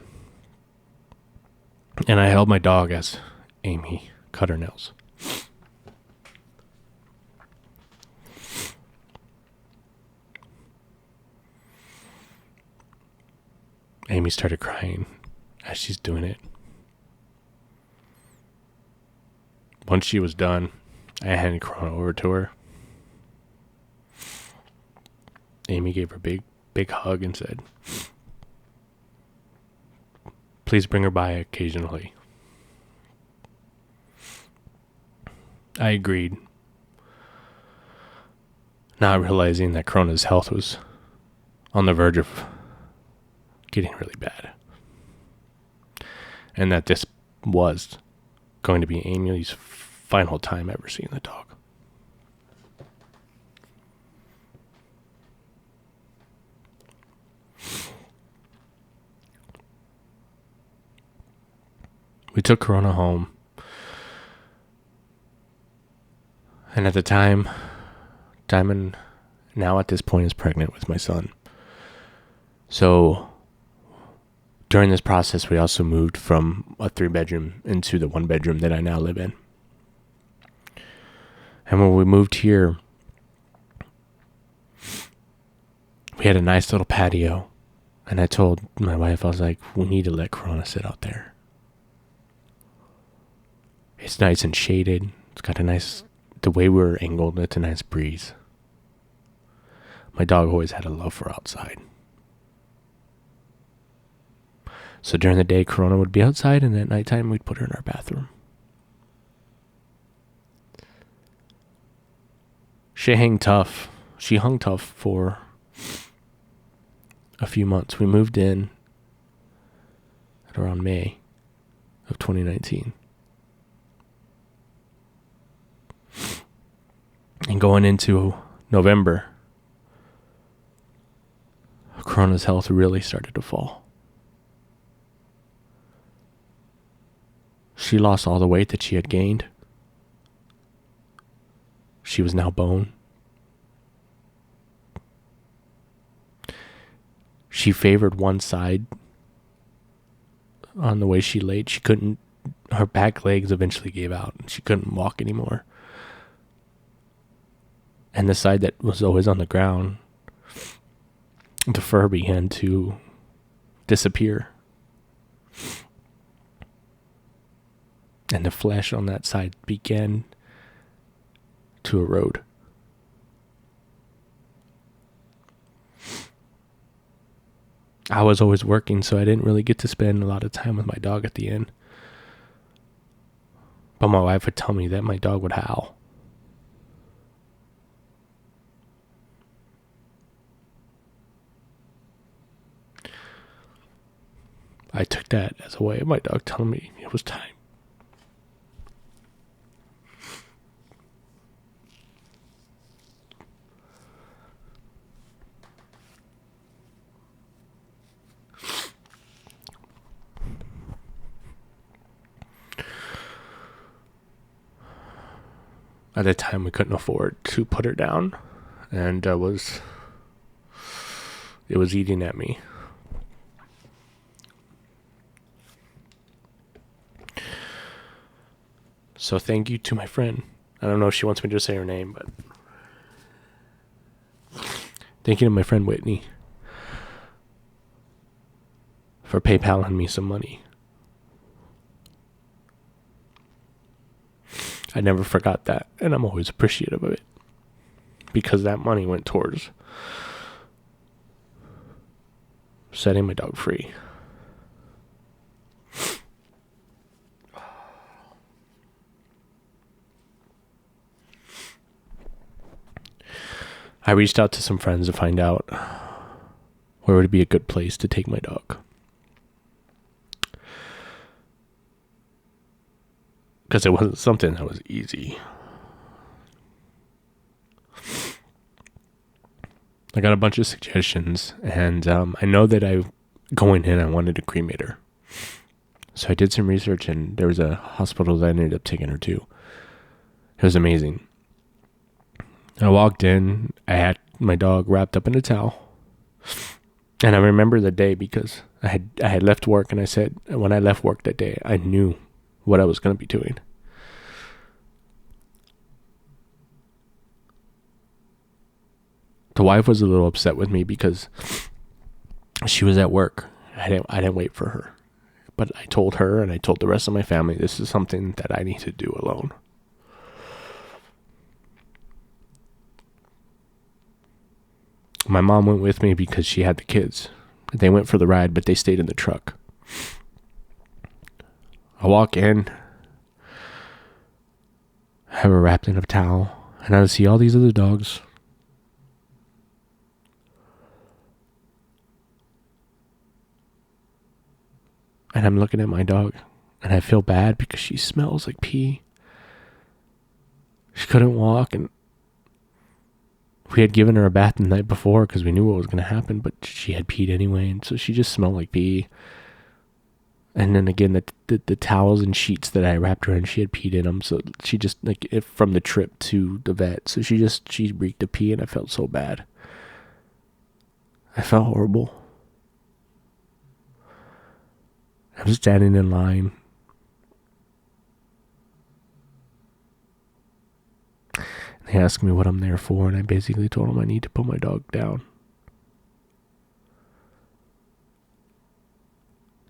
And I held my dog as Amy cut her nails. Amy started crying as she's doing it. Once she was done, I handed Corona over to her. Amy gave her a big hug and said, please bring her by occasionally. I agreed, not realizing that Corona's health was on the verge of getting really bad. And that this was going to be Amy's final time ever seeing the dog. We took Corona home. And at the time, Diamond, now at this point, is pregnant with my son. So during this process, we also moved from a 3-bedroom into the 1-bedroom that I now live in. And when we moved here, we had a nice little patio. And I told my wife, I was like, we need to let Corona sit out there. It's nice and shaded. It's got a nice, the way we're angled, it's a nice breeze. My dog always had a love for outside. So during the day, Corona would be outside, and at nighttime, we'd put her in our bathroom. She hung tough for a few months. We moved in at around May of 2019. And going into November, Corona's health really started to fall. She lost all the weight that she had gained. She was now bone. She favored one side on the way she laid. Her back legs eventually gave out and she couldn't walk anymore. And the side that was always on the ground, the fur began to disappear. And the flesh on that side began to erode. I was always working, so I didn't really get to spend a lot of time with my dog at the end. But my wife would tell me that my dog would howl. I took that as a way of my dog telling me it was time. At the time, we couldn't afford to put her down, and it was eating at me. So thank you to my friend. I don't know if she wants me to say her name, but thank you to my friend Whitney for PayPaling me some money. I never forgot that, and I'm always appreciative of it because that money went towards setting my dog free. I reached out to some friends to find out where would be a good place to take my dog. Because it wasn't something that was easy. I got a bunch of suggestions, and I know that going in, I wanted to cremate her. So I did some research, and there was a hospital that I ended up taking her to. It was amazing. I walked in, I had my dog wrapped up in a towel, and I remember the day because I had left work, and I said, when I left work that day, I knew what I was going to be doing. The wife was a little upset with me because she was at work. I didn't wait for her. But I told her and I told the rest of my family, this is something that I need to do alone. My mom went with me because she had the kids. They went for the ride, but they stayed in the truck. I walk in, I have her wrapped in a towel, and I see all these other dogs. And I'm looking at my dog, and I feel bad because she smells like pee. She couldn't walk, and we had given her a bath the night before because we knew what was going to happen, but she had peed anyway, and so she just smelled like pee. And then again, the towels and sheets that I wrapped her in, she had peed in them. So she just, from the trip to the vet. So she reeked of pee, and I felt so bad. I felt horrible. I was standing in line. They asked me what I'm there for, and I basically told them I need to put my dog down.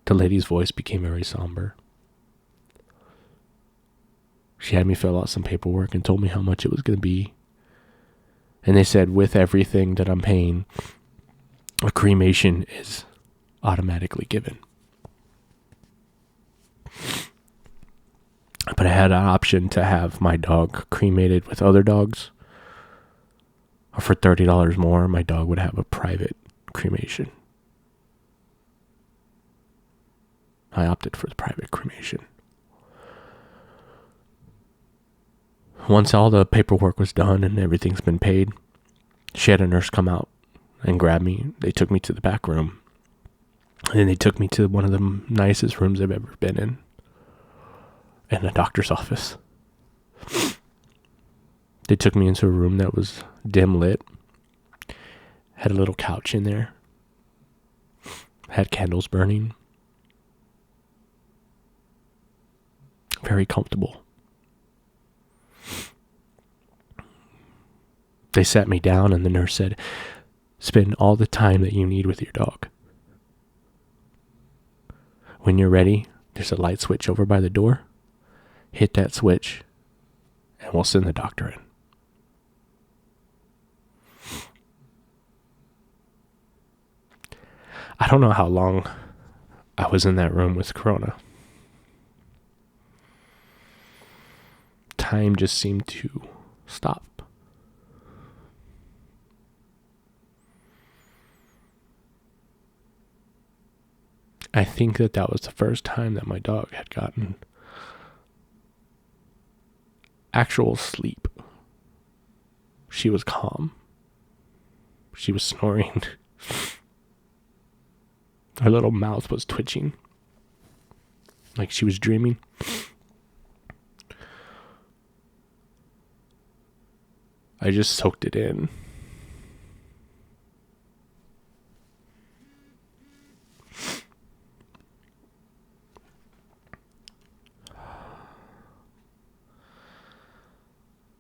The lady's voice became very somber. She had me fill out some paperwork and told me how much it was going to be. And they said, with everything that I'm paying, a cremation is automatically given. But I had an option to have my dog cremated with other dogs. Or for $30 more, my dog would have a private cremation. I opted for the private cremation. Once all the paperwork was done and everything's been paid, she had a nurse come out and grab me. They took me to the back room. And then they took me to one of the nicest rooms I've ever been in a doctor's office. They took me into a room that was dim lit, had a little couch in there, had candles burning, very comfortable. They sat me down and the nurse said, spend all the time that you need with your dog. When you're ready, there's a light switch over by the door. Hit that switch and we'll send the doctor in. I don't know how long I was in that room with Corona. Time just seemed to stop. I think that was the first time that my dog had gotten actual sleep. She was calm. She was snoring. Her little mouth was twitching, like she was dreaming. I just soaked it in.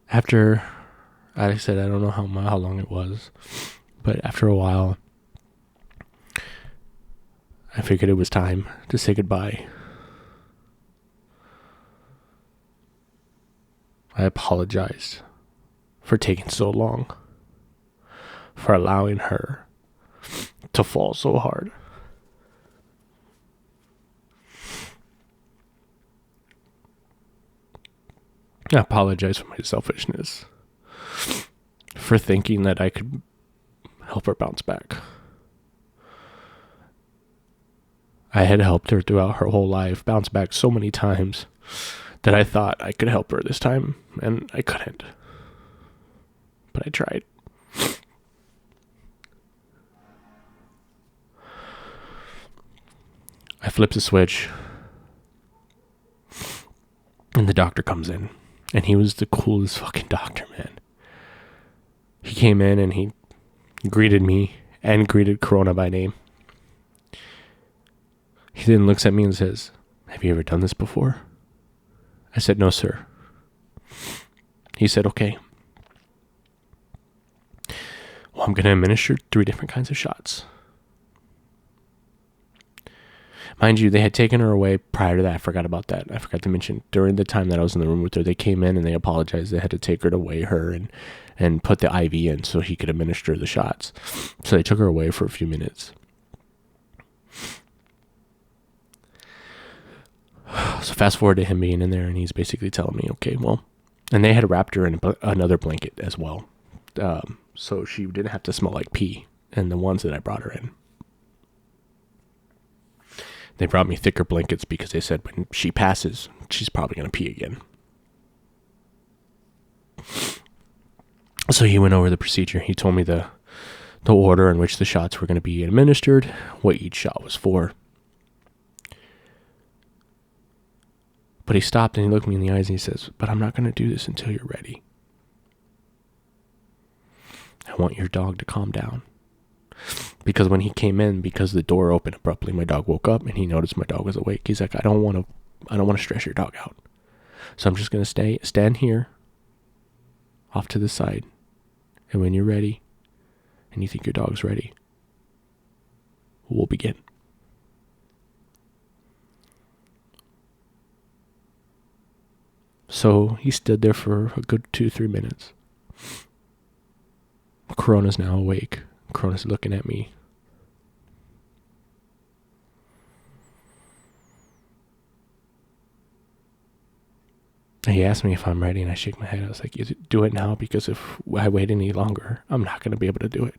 After, like I said, I don't know how long it was, but after a while, I figured it was time to say goodbye. I apologized for taking so long, for allowing her to fall so hard. I apologize for my selfishness, for thinking that I could help her bounce back. I had helped her throughout her whole life bounce back so many times that I thought I could help her this time, and I couldn't. But I tried. I flipped the switch, and the doctor comes in. And he was the coolest fucking doctor, man. He came in and he greeted me and greeted Corona by name. He then looks at me and says, "Have you ever done this before?" I said, "No, sir." He said, "Okay. Well, I'm going to administer 3 different kinds of shots." Mind you, they had taken her away prior to that. I forgot about that. I forgot to mention, during the time that I was in the room with her, they came in and they apologized. They had to take her away, and put the IV in so he could administer the shots. So they took her away for a few minutes. So fast forward to him being in there, and he's basically telling me, okay, well, and they had wrapped her in another blanket as well. So she didn't have to smell like pee in the ones that I brought her in. They brought me thicker blankets because they said when she passes, she's probably going to pee again. So he went over the procedure. He told me the order in which the shots were going to be administered, what each shot was for. But he stopped and he looked me in the eyes and he says, "But I'm not going to do this until you're ready. I want your dog to calm down." Because when he came in, because the door opened abruptly, my dog woke up and he noticed my dog was awake. He's like, I don't want to stress your dog out. So I'm just going to stand here off to the side. And when you're ready and you think your dog's ready, we'll begin. So he stood there for a good 2-3 minutes. Corona's now awake. Corona's looking at me. He asked me if I'm ready, and I shake my head. I was like, do it now, because if I wait any longer, I'm not going to be able to do it.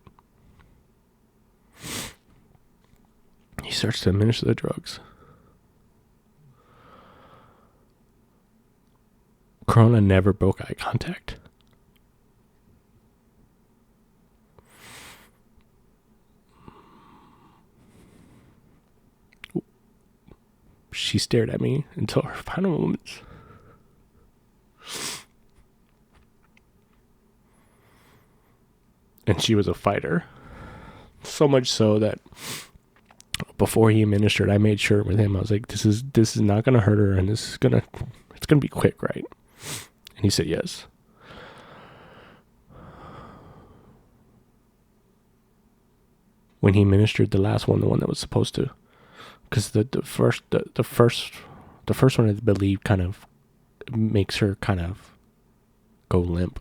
He starts to administer the drugs. Corona never broke eye contact. She stared at me until her final moments. And she was a fighter. So much so that before he administered, I made sure with him, I was like, this is not going to hurt her, and it's going to be quick, right? And he said yes. When he administered the last one, the one that was supposed to, because the first one, I believe, kind of makes her kind of go limp.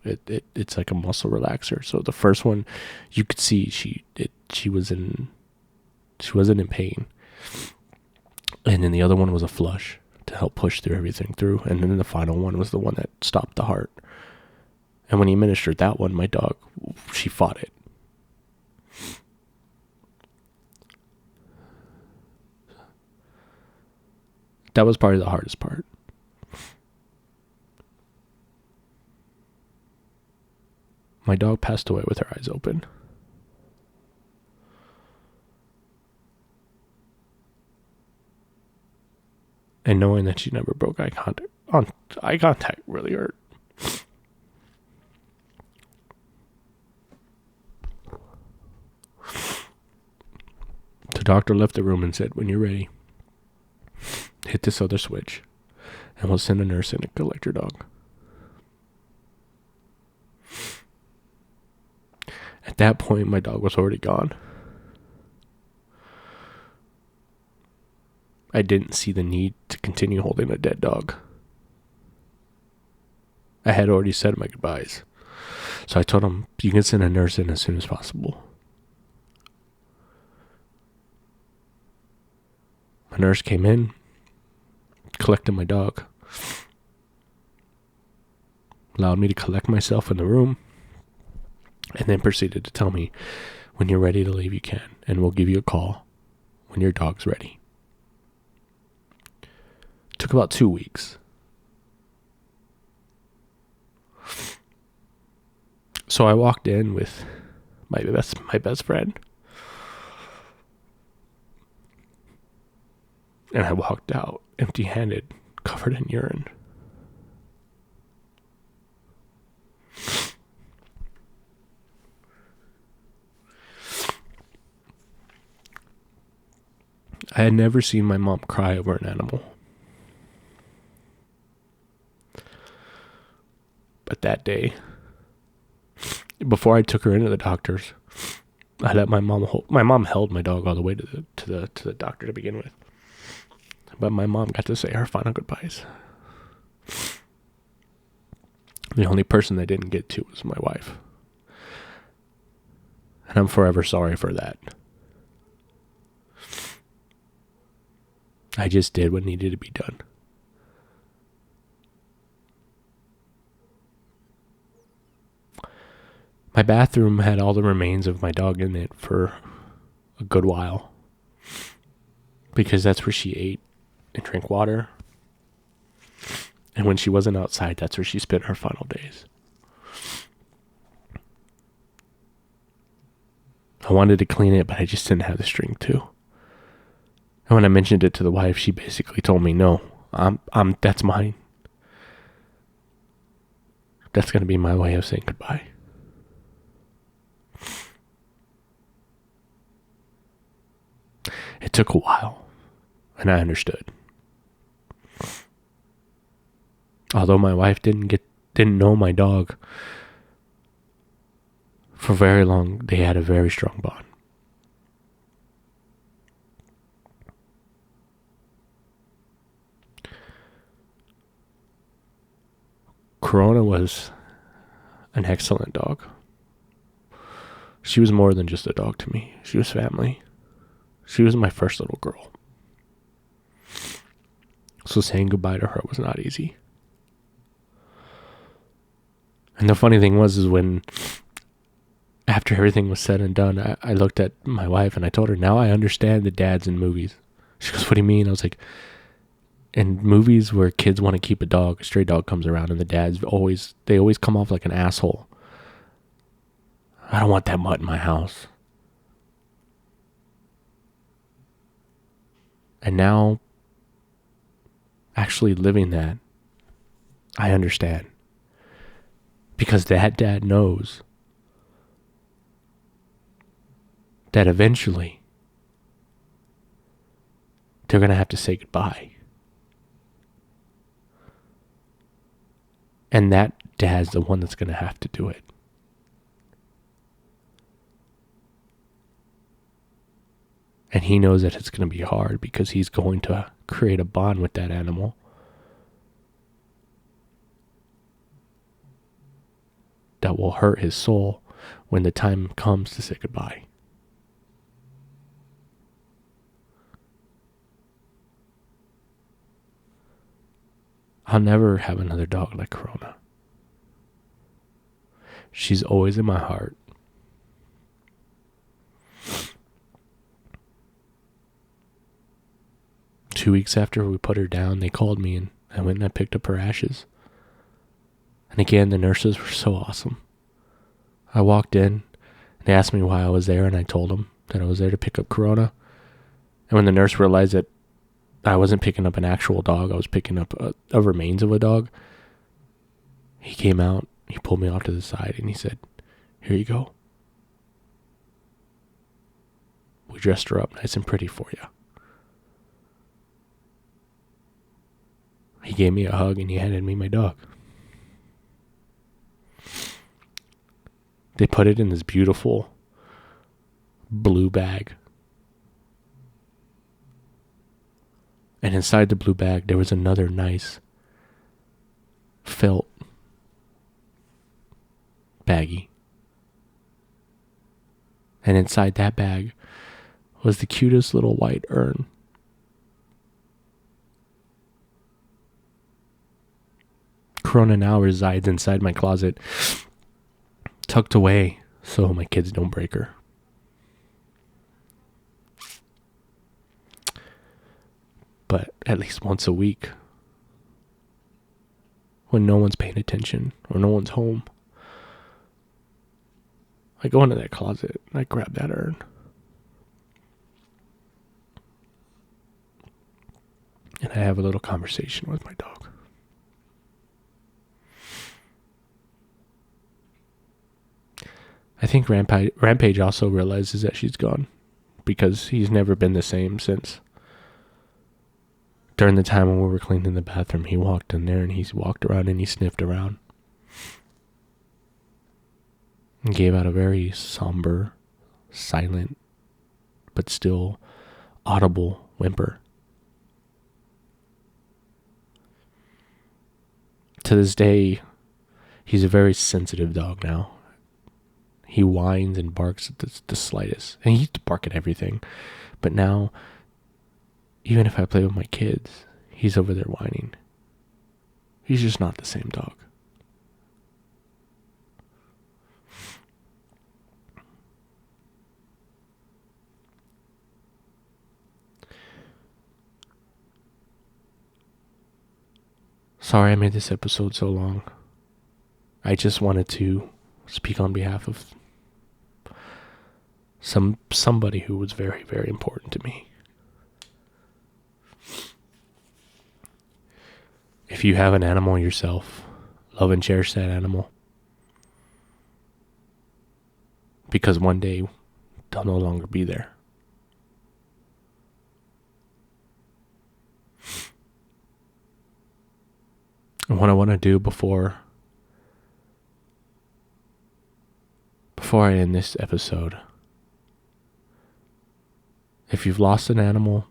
It's like a muscle relaxer. So the first one, you could see she wasn't in pain, and then the other one was a flush to help push through everything through, and then the final one was the one that stopped the heart. And when he administered that one, my dog, she fought it. That was probably the hardest part. My dog passed away with her eyes open. And knowing that she never broke eye contact really hurt. The doctor left the room and said, when you're ready, hit this other switch, and we'll send a nurse in to collect your dog. At that point, my dog was already gone. I didn't see the need to continue holding a dead dog. I had already said my goodbyes. So I told him, you can send a nurse in as soon as possible. A nurse came in, collected my dog, allowed me to collect myself in the room, and then proceeded to tell me, when you're ready to leave, you can, and we'll give you a call when your dog's ready. Took about 2 weeks. So I walked in with my best friend, and I walked out empty-handed, covered in urine. I had never seen my mom cry over an animal. But that day, before I took her into the doctor's, I let my mom held my dog all the way to the doctor to begin with. But my mom got to say her final goodbyes. The only person that didn't get to was my wife. And I'm forever sorry for that. I just did what needed to be done. My bathroom had all the remains of my dog in it for a good while, because that's where she ate and drank water. And when she wasn't outside, that's where she spent her final days. I wanted to clean it, but I just didn't have the strength to. And when I mentioned it to the wife, she basically told me, no, that's mine. That's going to be my way of saying goodbye. It took a while, and I understood. Although my wife didn't know my dog for very long, they had a very strong bond. Corona was an excellent dog. She was more than just a dog to me. She was family. She was my first little girl. So saying goodbye to her was not easy. And the funny thing was, is when, after everything was said and done, I looked at my wife and I told her, now I understand the dads in movies. She goes, what do you mean? I was like, in movies where kids want to keep a dog, a stray dog comes around and they always come off like an asshole. I don't want that mutt in my house. And now, actually living that, I understand. Because that dad knows that eventually they're going to have to say goodbye. And that dad's the one that's going to have to do it. And he knows that it's going to be hard because he's going to create a bond with that animal. That will hurt his soul when the time comes to say goodbye. I'll never have another dog like Corona. She's always in my heart. Two weeks after we put her down, they called me and I went and I picked up her ashes. And again, the nurses were so awesome. I walked in, and they asked me why I was there, and I told them that I was there to pick up Corona. And when the nurse realized that I wasn't picking up an actual dog, I was picking up a remains of a dog, he came out, he pulled me off to the side, and he said, "Here you go. We dressed her up nice and pretty for you." He gave me a hug, and he handed me my dog. They put it in this beautiful blue bag. And inside the blue bag, there was another nice felt baggie. And inside that bag was the cutest little white urn. Corona now resides inside my closet, tucked away so my kids don't break her. But at least once a week, when no one's paying attention or no one's home, I go into that closet and I grab that urn. And I have a little conversation with my dog. I think Rampage also realizes that she's gone because he's never been the same since. During the time when we were cleaning the bathroom, he walked in there and he walked around and he sniffed around. And gave out a very somber, silent, but still audible whimper. To this day, he's a very sensitive dog now. He whines and barks at the slightest. And he used to bark at everything. But now, even if I play with my kids, he's over there whining. He's just not the same dog. Sorry I made this episode so long. I just wanted to speak on behalf of somebody who was very, very important to me. If you have an animal yourself, love and cherish that animal. Because one day they'll no longer be there. And what I want to do before I end this episode, if you've lost an animal,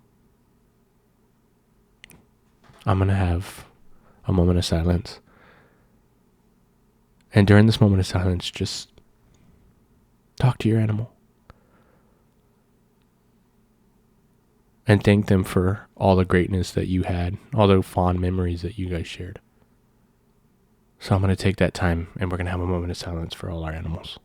I'm going to have a moment of silence. And during this moment of silence, just talk to your animal. And thank them for all the greatness that you had, all the fond memories that you guys shared. So I'm going to take that time and we're going to have a moment of silence for all our animals.